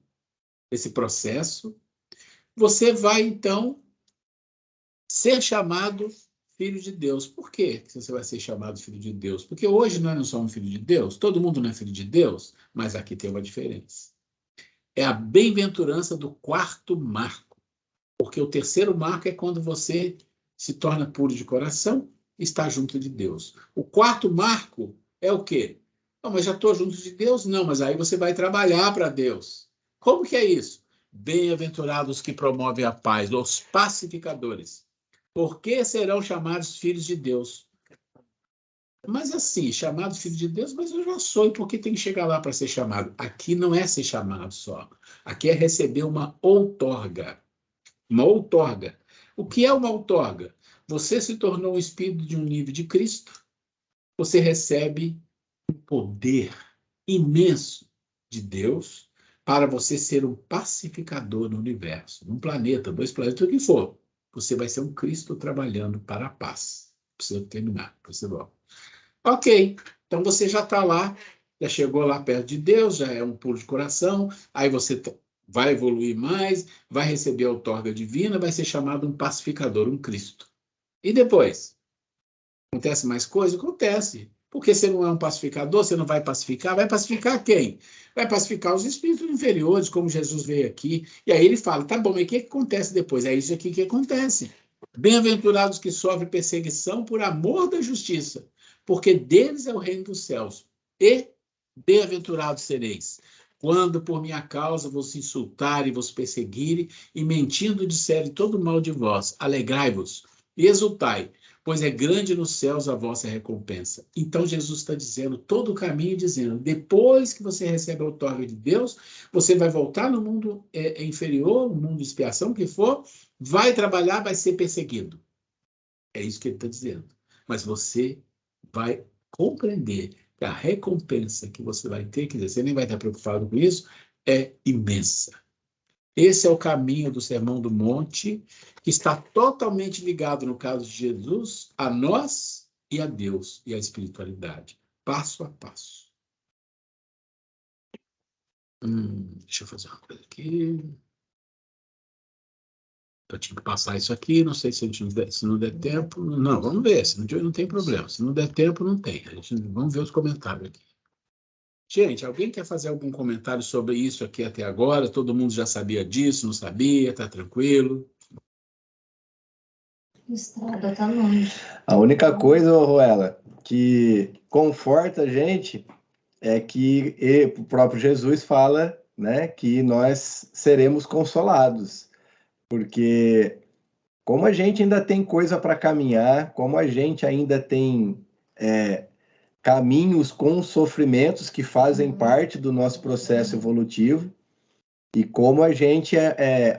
esse processo, você vai, então, ser chamado filho de Deus. Por quê que você vai ser chamado filho de Deus? Porque hoje nós não somos filho de Deus, todo mundo não é filho de Deus, mas aqui tem uma diferença. É a bem-aventurança do quarto marco, porque o terceiro marco é quando você se torna puro de coração e está junto de Deus. O quarto marco é o quê? Não, mas já estou junto de Deus? Não, mas aí você vai trabalhar para Deus. Como que é isso? Bem-aventurados que promovem a paz, os pacificadores. Por que serão chamados filhos de Deus? Mas assim, chamado filho de Deus, mas eu já sou, e por que tem que chegar lá para ser chamado? Aqui não é ser chamado só. Aqui é receber uma outorga. Uma outorga. O que é uma outorga? Você se tornou um espírito de um nível de Cristo, você recebe um poder imenso de Deus para você ser um pacificador no universo, num planeta, 2 planetas, o que for. Você vai ser um Cristo trabalhando para a paz. Preciso terminar, você volta. Ok, então você já está lá, já chegou lá perto de Deus, já é um puro de coração, aí você vai evoluir mais, vai receber a outorga divina, vai ser chamado um pacificador, um Cristo. E depois? Acontece mais coisa? Acontece. Porque você não é um pacificador, você não vai pacificar. Vai pacificar quem? Vai pacificar os espíritos inferiores, como Jesus veio aqui. E aí ele fala, tá bom, mas o que acontece depois? É isso aqui que acontece. Bem-aventurados que sofrem perseguição por amor da justiça, porque deles é o reino dos céus. E bem-aventurados sereis, quando por minha causa vos insultarem, vos perseguirem, e mentindo disserem todo mal de vós. Alegrai-vos e exultai, pois é grande nos céus a vossa recompensa. Então Jesus está dizendo, todo o caminho dizendo, depois que você recebe a outorga de Deus, você vai voltar no mundo inferior, no mundo de expiação, que for, vai trabalhar, vai ser perseguido. É isso que ele está dizendo. Mas você vai compreender que a recompensa que você vai ter, quer dizer, você nem vai estar preocupado com isso, é imensa. Esse é o caminho do Sermão do Monte, que está totalmente ligado, no caso de Jesus, a nós e a Deus e a espiritualidade, passo a passo. Deixa eu fazer uma coisa aqui. Eu tinha que passar isso aqui, não sei se não der tempo. Não, vamos ver, se não tem problema. Se não der tempo, não tem. Vamos ver os comentários aqui. Gente, alguém quer fazer algum comentário sobre isso aqui até agora? Todo mundo já sabia disso, não sabia? Tá tranquilo? Estrada tá longe. A única coisa, Ruela, que conforta a gente é que o próprio Jesus fala, né, que nós seremos consolados, porque como a gente ainda tem coisa para caminhar, como a gente ainda tem caminhos com sofrimentos que fazem parte do nosso processo evolutivo, e como a gente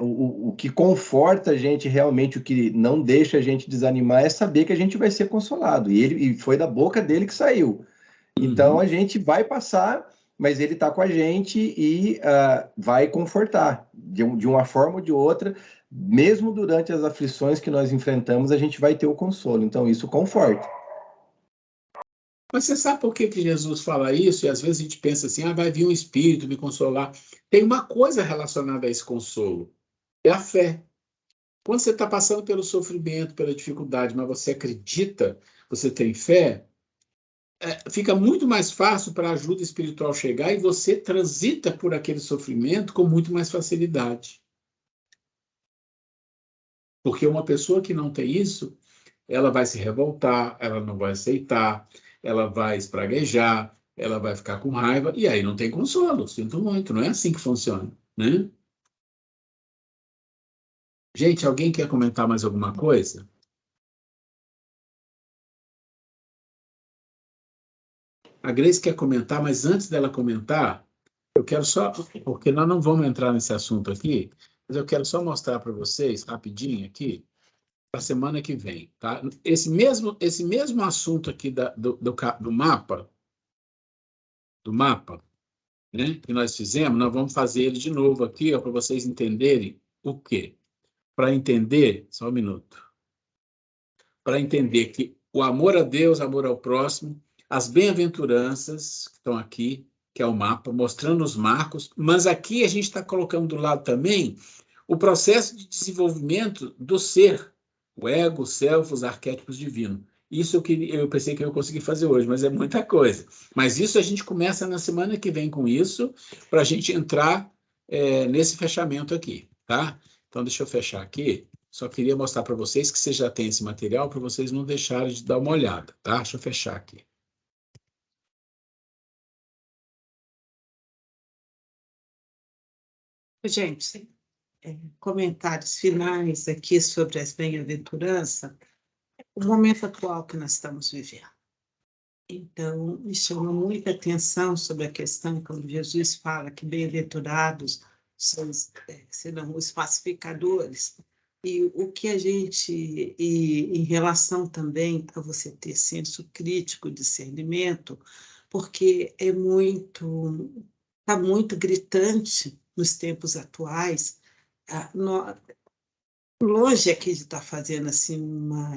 o que conforta a gente realmente, o que não deixa a gente desanimar é saber que a gente vai ser consolado, e foi da boca dele que saiu. Então a gente vai passar, mas ele está com a gente e vai confortar, de uma forma ou de outra, mesmo durante as aflições que nós enfrentamos, a gente vai ter o consolo, então isso conforta. Mas você sabe por que Jesus fala isso? E às vezes a gente pensa assim, vai vir um espírito me consolar. Tem uma coisa relacionada a esse consolo, é a fé. Quando você está passando pelo sofrimento, pela dificuldade, mas você acredita, você tem fé, fica muito mais fácil para a ajuda espiritual chegar e você transita por aquele sofrimento com muito mais facilidade. Porque uma pessoa que não tem isso, ela vai se revoltar, ela não vai aceitar, ela vai espraguejar, ela vai ficar com raiva, e aí não tem consolo, sinto muito, não é assim que funciona, né? Gente, alguém quer comentar mais alguma coisa? A Grace quer comentar, mas antes dela comentar, eu quero só, porque nós não vamos entrar nesse assunto aqui, mas eu quero só mostrar para vocês, rapidinho aqui, para a semana que vem, tá? Esse mesmo assunto aqui do mapa, né, que nós fizemos, nós vamos fazer ele de novo aqui, para vocês entenderem o quê? Para entender, só um minuto, para entender que o amor a Deus, amor ao próximo, as bem-aventuranças que estão aqui, que é o mapa, mostrando os marcos, mas aqui a gente está colocando do lado também o processo de desenvolvimento do ser, O ego, o self, os arquétipos divinos. Isso eu pensei que eu ia conseguir fazer hoje, mas é muita coisa. Mas isso a gente começa na semana que vem com isso, para a gente entrar nesse fechamento aqui, tá? Então, deixa eu fechar aqui. Só queria mostrar para vocês que você já tem esse material, para vocês não deixarem de dar uma olhada, tá? Deixa eu fechar aqui. Gente, comentários finais aqui sobre as bem-aventuranças, o momento atual que nós estamos vivendo. Então, me chama muita atenção sobre a questão quando Jesus fala que bem-aventurados serão os pacificadores. E o que a gente, em relação também a você ter senso crítico, discernimento, porque está muito gritante nos tempos atuais, longe aqui de estar fazendo assim uma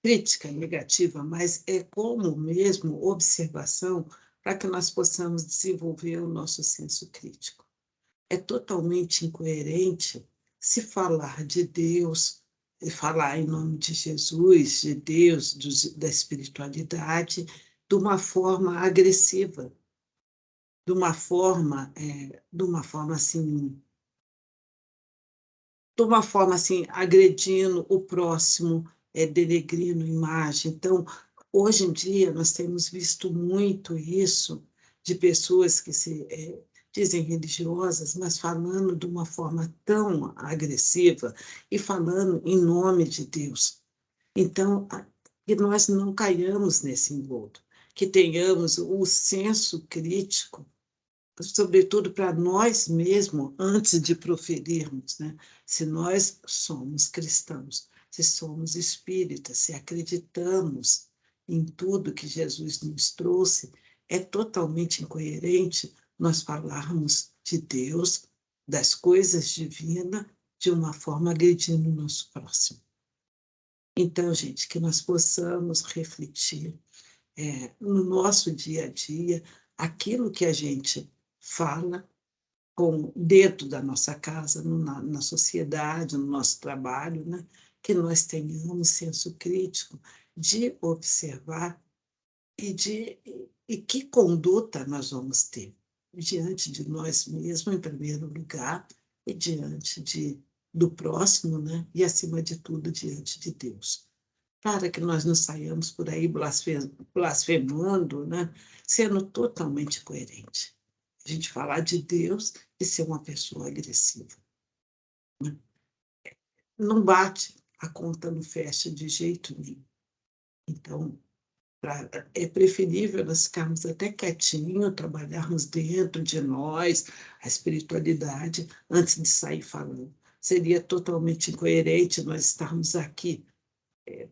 crítica negativa, mas é como mesmo observação para que nós possamos desenvolver o nosso senso crítico. É totalmente incoerente se falar de Deus, falar em nome de Jesus, de Deus, da espiritualidade, de uma forma agressiva, de uma forma assim, agredindo o próximo, denegrindo a imagem. Então, hoje em dia, nós temos visto muito isso de pessoas que se dizem religiosas, mas falando de uma forma tão agressiva e falando em nome de Deus. Então, que nós não caiamos nesse engodo, que tenhamos o senso crítico, sobretudo para nós mesmos, antes de proferirmos, né? Se nós somos cristãos, se somos espíritas, se acreditamos em tudo que Jesus nos trouxe, é totalmente incoerente nós falarmos de Deus, das coisas divinas, de uma forma agredindo o nosso próximo. Então, gente, que nós possamos refletir no nosso dia a dia, aquilo que a gente fala dentro da nossa casa, na sociedade, no nosso trabalho, né? Que nós tenhamos senso crítico de observar e que conduta nós vamos ter diante de nós mesmos, em primeiro lugar, e diante do próximo, né? E, acima de tudo, diante de Deus. Para que nós não saiamos por aí blasfemando, né? Sendo totalmente coerente. A gente falar de Deus e ser uma pessoa agressiva. Não bate, a conta não fecha de jeito nenhum. Então, é preferível nós ficarmos até quietinhos, trabalharmos dentro de nós, a espiritualidade, antes de sair falando. Seria totalmente incoerente nós estarmos aqui,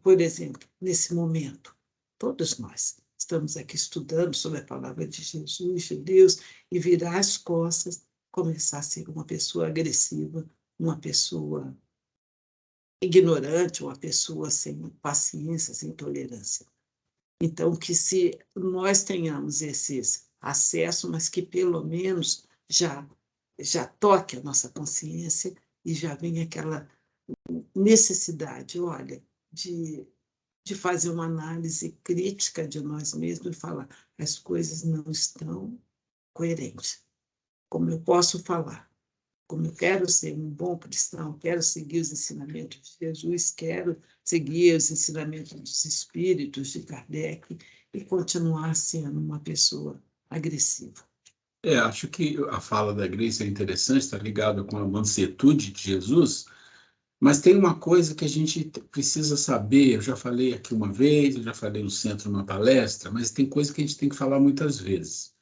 por exemplo, nesse momento, todos nós estamos aqui estudando sobre a palavra de Jesus, de Deus, e virar as costas, começar a ser uma pessoa agressiva, uma pessoa ignorante, uma pessoa sem paciência, sem tolerância. Então, que se nós tenhamos esses acessos, mas que pelo menos já toque a nossa consciência e já venha aquela necessidade, olha, de fazer uma análise crítica de nós mesmos e falar, as coisas não estão coerentes. Como eu posso falar? Como eu quero ser um bom cristão, quero seguir os ensinamentos de Jesus, quero seguir os ensinamentos dos espíritos de Kardec e continuar sendo uma pessoa agressiva. Acho que a fala da Grace é interessante, está ligada com a mansuetude de Jesus, mas tem uma coisa que a gente precisa saber, eu já falei aqui uma vez, eu já falei no centro numa palestra, mas tem coisa que a gente tem que falar muitas vezes.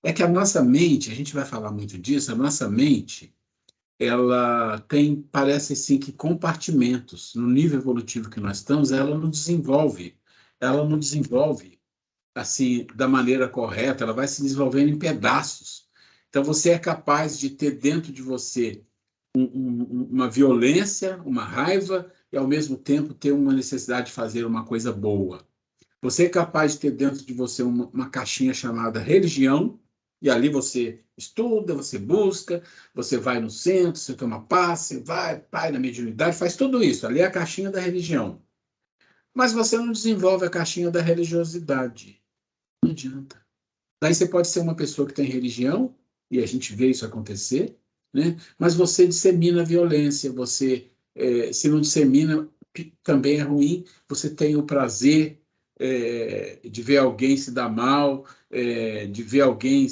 É que a nossa mente, a gente vai falar muito disso, a nossa mente, ela tem, parece assim, que compartimentos. No nível evolutivo que nós estamos, ela não desenvolve assim, da maneira correta, ela vai se desenvolvendo em pedaços. Então, você é capaz de ter dentro de você uma violência, uma raiva, e, ao mesmo tempo, ter uma necessidade de fazer uma coisa boa. Você é capaz de ter dentro de você uma caixinha chamada religião, E ali você estuda, você busca, você vai no centro, você toma passe, vai na mediunidade, faz tudo isso. Ali é a caixinha da religião. Mas você não desenvolve a caixinha da religiosidade. Não adianta. Daí você pode ser uma pessoa que tem religião, e a gente vê isso acontecer, né? Mas você dissemina violência, você, se não dissemina, também é ruim, você tem o prazer de ver alguém se dar mal, de ver alguém,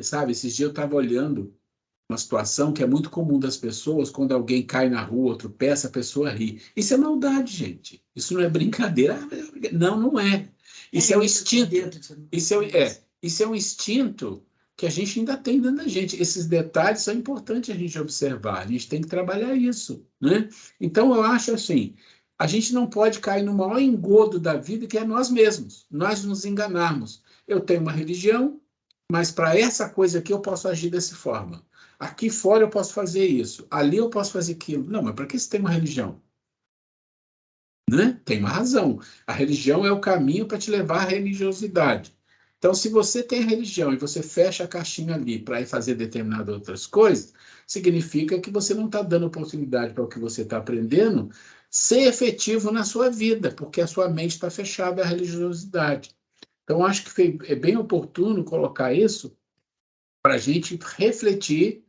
sabe? Esses dias eu estava olhando uma situação que é muito comum das pessoas, quando alguém cai na rua, tropeça, a pessoa ri. Isso é maldade, gente. Isso não é brincadeira. Não, não é. Isso é um instinto. Isso é um instinto que a gente ainda tem dentro da gente. Esses detalhes são importantes a gente observar. A gente tem que trabalhar isso, né? Então, eu acho assim, a gente não pode cair no maior engodo da vida, que é nós mesmos. Nós nos enganarmos. Eu tenho uma religião, mas para essa coisa aqui eu posso agir dessa forma. Aqui fora eu posso fazer isso, ali eu posso fazer aquilo. Não, mas para que você tem uma religião? Né? Tem uma razão. A religião é o caminho para te levar à religiosidade. Então, se você tem religião e você fecha a caixinha ali para ir fazer determinadas outras coisas, significa que você não está dando oportunidade para o que você está aprendendo ser efetivo na sua vida, porque a sua mente está fechada à religiosidade. Então, acho que é bem oportuno colocar isso para a gente refletir,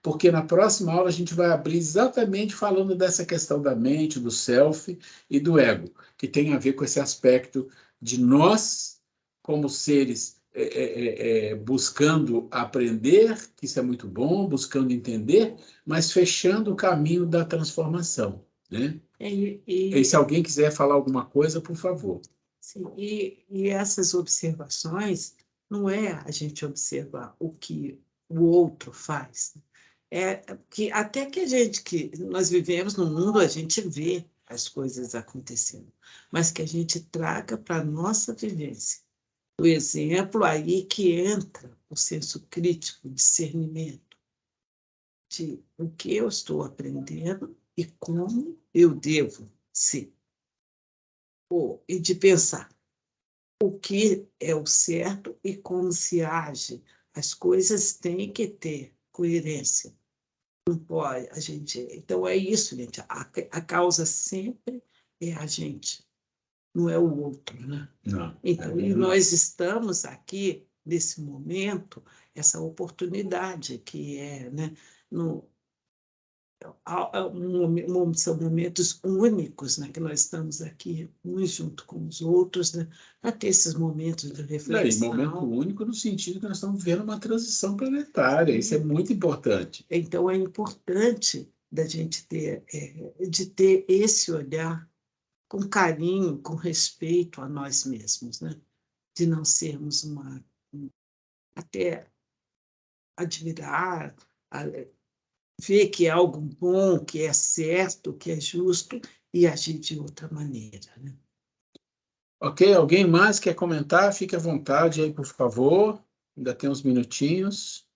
porque na próxima aula a gente vai abrir exatamente falando dessa questão da mente, do self e do ego, que tem a ver com esse aspecto de nós, como seres, buscando aprender, que isso é muito bom, buscando entender, mas fechando o caminho da transformação, né? E se alguém quiser falar alguma coisa, por favor. Sim, e essas observações não é a gente observar o que o outro faz. É que até que nós vivemos no mundo, a gente vê as coisas acontecendo, mas que a gente traga para a nossa vivência. O exemplo aí que entra o senso crítico, o discernimento de o que eu estou aprendendo e como eu devo ser. E de pensar o que é o certo e como se age. As coisas têm que ter coerência. Não pode, a gente. Então é isso, gente. A causa sempre é a gente, não é o outro, né? Não. Então, e nós estamos aqui nesse momento, essa oportunidade que é, né? São momentos únicos, né, que nós estamos aqui, uns junto com os outros, né, para ter esses momentos de reflexão. Momento único no sentido que nós estamos vivendo uma transição planetária, isso é muito importante. Então, é importante da gente ter esse olhar com carinho, com respeito a nós mesmos, né? De não sermos até admirar, ver que é algo bom, que é certo, que é justo, e agir de outra maneira, né? Ok, alguém mais quer comentar? Fique à vontade aí, por favor. Ainda tem uns minutinhos.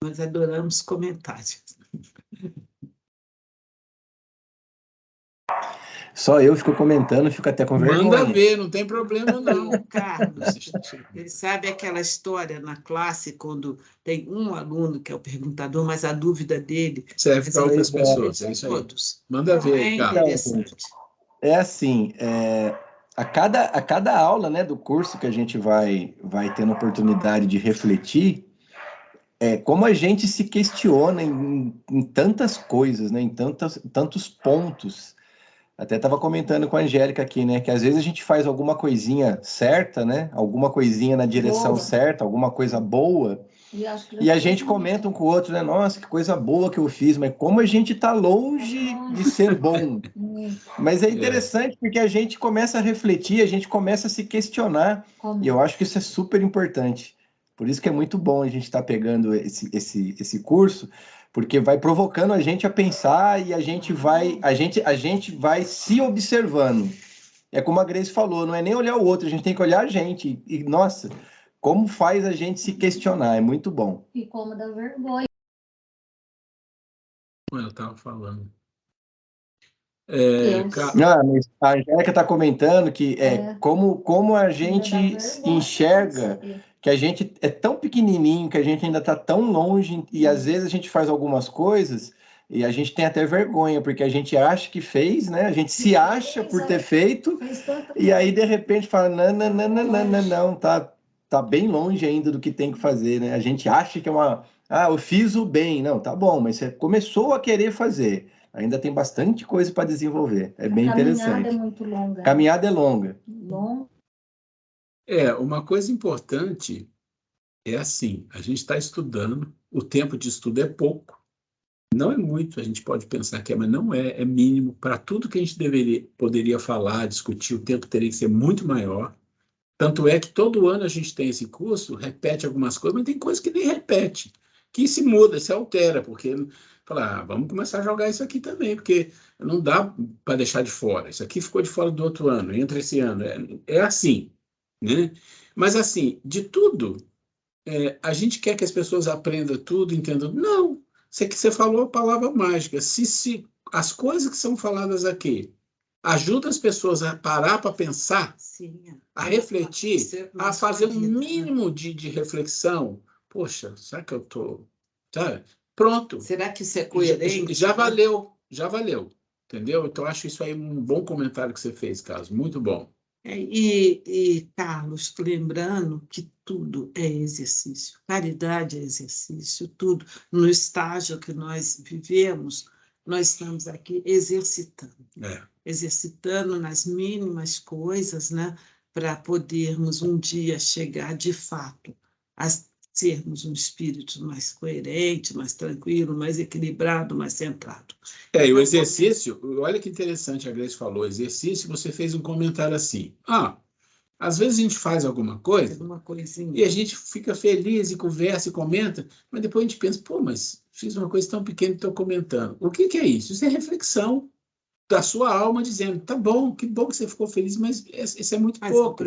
Nós adoramos comentários. Só eu fico comentando, fico até com vergonha. Manda ver, não tem problema não. Carlos, ele sabe aquela história na classe, quando tem um aluno que é o perguntador, mas a dúvida dele serve para outras pessoas, é isso aí. Todos. Manda ver, é Carlos. interessante. É assim, a cada aula, né, do curso que a gente vai tendo oportunidade de refletir, como a gente se questiona em tantas coisas, né, em tantos pontos. Até estava comentando com a Angélica aqui, né, que às vezes a gente faz alguma coisinha certa, né, alguma coisinha na direção certa, alguma coisa boa, e a gente comenta um com o outro, né, nossa, que coisa boa que eu fiz, mas como a gente está longe de ser bom. Mas é interessante porque a gente começa a refletir, a gente começa a se questionar, e eu acho que isso é super importante. Por isso que é muito bom a gente estar pegando esse curso, porque vai provocando a gente a pensar e a gente vai se observando. É como a Grace falou, não é nem olhar o outro, a gente tem que olhar a gente. E, nossa, como faz a gente se questionar, é muito bom. E como dá vergonha. Eu estava falando. Mas a Angélica está comentando que como a gente enxerga que a gente é tão pequenininho, que a gente ainda está tão longe, e às vezes a gente faz algumas coisas e a gente tem até vergonha, porque a gente acha que fez, né? A gente se acha por ter feito, e aí de repente fala, não, tá bem longe ainda do que tem que fazer, né? A gente acha que eu fiz o bem. Não, tá bom, mas você começou a querer fazer. Ainda tem bastante coisa para desenvolver. É bem interessante. A caminhada é muito longa. Caminhada é longa. Uma coisa importante é assim, a gente está estudando, o tempo de estudo é pouco, não é muito, a gente pode pensar que mas não é mínimo. Para tudo que a gente poderia falar, discutir, o tempo teria que ser muito maior. Tanto é que todo ano a gente tem esse curso, repete algumas coisas, mas tem coisas que nem repete, que se muda, se altera, porque fala, vamos começar a jogar isso aqui também, porque não dá para deixar de fora. Isso aqui ficou de fora do outro ano, entra esse ano. É assim, né? Mas assim, de tudo, a gente quer que as pessoas aprendam tudo, entendam. Não, você falou a palavra mágica. Se as coisas que são faladas aqui ajudam as pessoas a parar para pensar, Sim, a refletir, a fazer um mínimo de reflexão. Poxa, será que eu estou... Pronto. Será que isso é coerente? Já valeu. Entendeu? Então, acho isso aí um bom comentário que você fez, Carlos. Muito bom. Carlos, lembrando que tudo é exercício, caridade é exercício, tudo. No estágio que nós vivemos, nós estamos aqui exercitando nas mínimas coisas, né, para podermos um dia chegar de fato a sermos um espírito mais coerente, mais tranquilo, mais equilibrado, mais centrado. E o exercício, olha que interessante a Grace falou, exercício, você fez um comentário assim, às vezes a gente faz alguma coisa e a gente fica feliz e conversa e comenta, mas depois a gente pensa, mas fiz uma coisa tão pequena e estou comentando. O que é isso? Isso é reflexão da sua alma dizendo, tá bom, que bom que você ficou feliz, mas isso é muito pouco.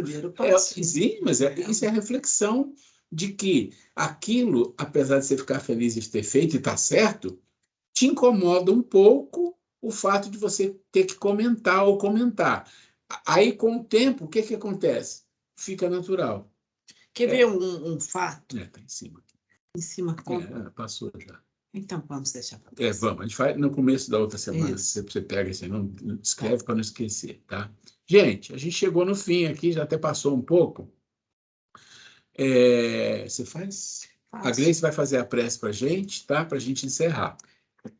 Sim, mas isso é a reflexão de que aquilo, apesar de você ficar feliz de ter feito e tá certo, te incomoda um pouco o fato de você ter que comentar ou comentar. Aí, com o tempo, o que acontece? Fica natural. Quer ver um fato? Está em cima. Em cima como? Passou já. Então, vamos deixar para depois. Vamos. A gente faz no começo da outra semana. Você pega esse não escreve para não esquecer, tá? Gente, a gente chegou no fim aqui, já até passou um pouco. Você faz? Faço. A Gleice vai fazer a prece para a gente, tá? Para a gente encerrar.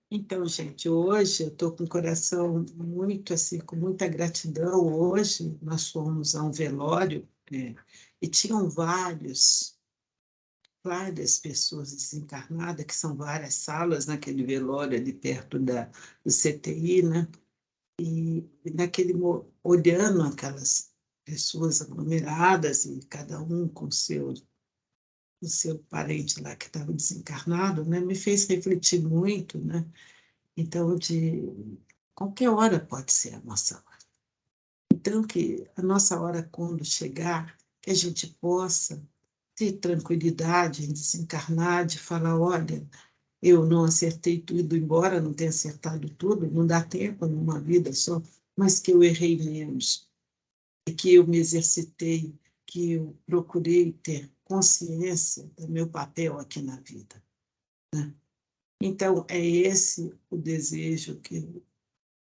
Então, gente, hoje eu estou com o coração muito assim, com muita gratidão. Hoje nós fomos a um velório e tinham várias pessoas desencarnadas, que são várias salas naquele velório ali perto do CTI, né? E olhando aquelas pessoas aglomeradas e cada um com o seu parente lá que estava desencarnado, né? Me fez refletir muito, né? Então, de qualquer hora pode ser a nossa hora. Então, que a nossa hora, quando chegar, que a gente possa ter tranquilidade em desencarnar, de falar, olha, eu não acertei tudo, embora não tenha acertado tudo, não dá tempo numa vida só, mas que eu errei menos, e que eu me exercitei, que eu procurei ter consciência do meu papel aqui na vida, né? Então, é esse o desejo que eu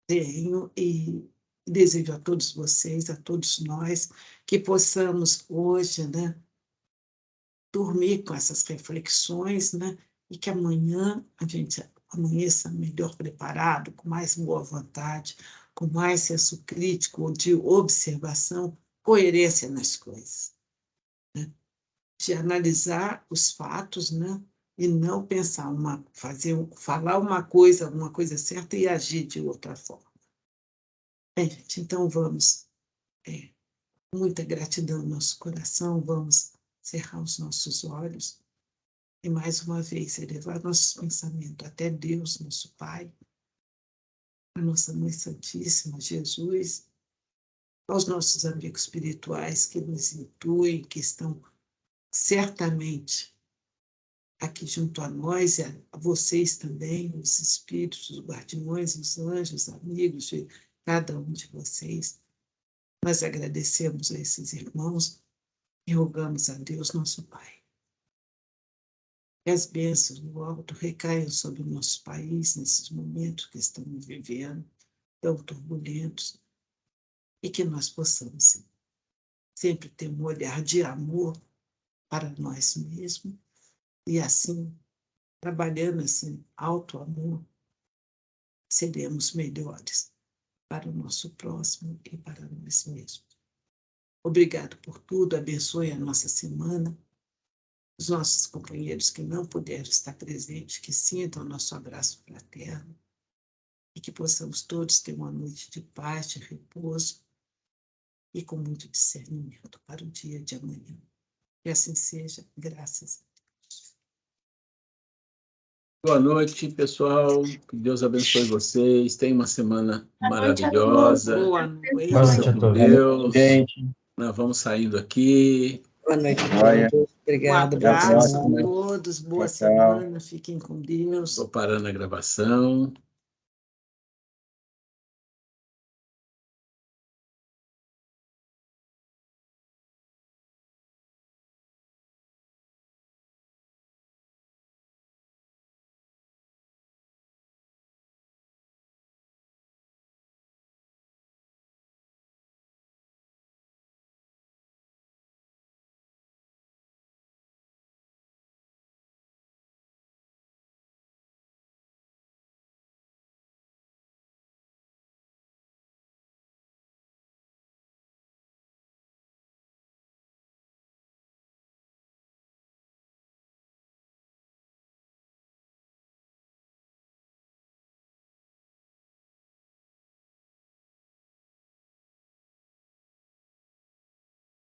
tenho e desejo a todos vocês, a todos nós, que possamos hoje, né, dormir com essas reflexões, né, e que amanhã a gente amanheça melhor preparado, com mais boa vontade, com mais senso crítico de observação, coerência nas coisas, né? De analisar os fatos, né? E não pensar falar uma coisa certa e agir de outra forma. Bem, gente, então vamos, muita gratidão no nosso coração, vamos cerrar os nossos olhos e mais uma vez elevar nossos pensamentos até Deus, nosso Pai, a nossa Mãe Santíssima, Jesus, aos nossos amigos espirituais que nos intuem, que estão certamente aqui junto a nós, e a vocês também, os espíritos, os guardiões, os anjos, amigos de cada um de vocês. Nós agradecemos a esses irmãos e rogamos a Deus, nosso Pai, que as bênçãos do alto recaiam sobre o nosso país nesses momentos que estamos vivendo, tão turbulentos, e que nós possamos sempre ter um olhar de amor para nós mesmos e assim, trabalhando esse alto amor, seremos melhores para o nosso próximo e para nós mesmos. Obrigado por tudo, abençoe a nossa semana. Os nossos companheiros que não puderam estar presentes, que sintam o nosso abraço fraterno e que possamos todos ter uma noite de paz, de repouso e com muito discernimento para o dia de amanhã. Que assim seja, graças a Deus. Boa noite, pessoal. Que Deus abençoe vocês. Tenham uma semana maravilhosa. Boa noite. Boa noite a todos. Deus. Gente, Nós vamos saindo aqui. Boa noite a Joia. todos. Um Obrigada. abraço próxima. a todos, boa Tchau, tchau. semana, fiquem com Deus. Vou parando a gravação.